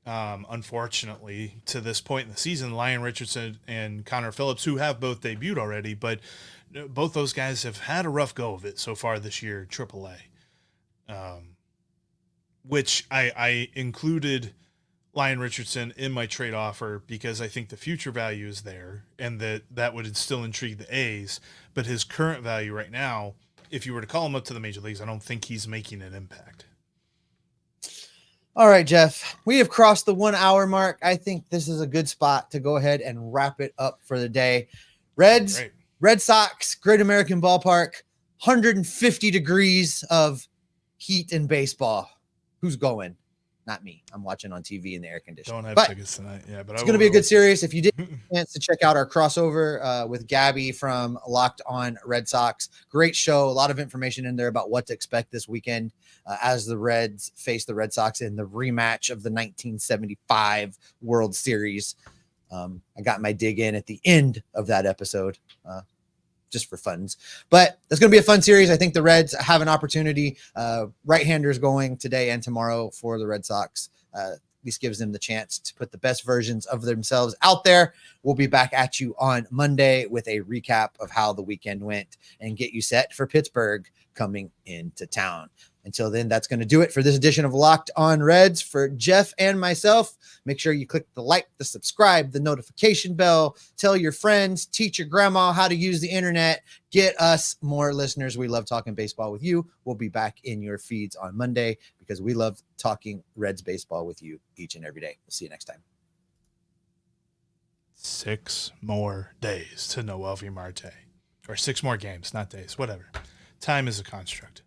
Speaker 1: unfortunately, to this point in the season, Lyon Richardson and Connor Phillips, who have both debuted already, but both those guys have had a rough go of it so far this year, AAA. Which I included Lyon Richardson in my trade offer because I think the future value is there and that would still intrigue the A's. But his current value right now, if you were to call him up to the major leagues, I don't think he's making an impact.
Speaker 2: All right, Jeff, we have crossed the 1 hour mark. I think this is a good spot to go ahead and wrap it up for the day. Reds,
Speaker 1: Great.
Speaker 2: Red Sox, Great American Ballpark, 150 degrees of heat in baseball. Who's going? Not me. I'm watching on TV in the air conditioning.
Speaker 1: Don't have tickets tonight. Yeah, but
Speaker 2: it's going to be a good series. If you didn't have a chance to check out our crossover with Gabby from Locked On Red Sox, great show. A lot of information in there about what to expect this weekend as the Reds face the Red Sox in the rematch of the 1975 World Series. I got my dig in at the end of that episode. Just for funds, but it's going to be a fun series. I think the Reds have an opportunity. Right-handers going today and tomorrow for the Red Sox. This gives them the chance to put the best versions of themselves out there. We'll be back at you on Monday with a recap of how the weekend went and get you set for Pittsburgh coming into town. Until then, that's going to do it for this edition of Locked On Reds. For Jeff and myself, make sure you click the like, the subscribe, the notification bell. Tell your friends, teach your grandma how to use the internet. Get us more listeners. We love talking baseball with you. We'll be back in your feeds on Monday because we love talking Reds baseball with you each and every day. We'll see you next time.
Speaker 1: 6 more days to Noelvi Marte. Or 6 more games, not days, whatever. Time is a construct.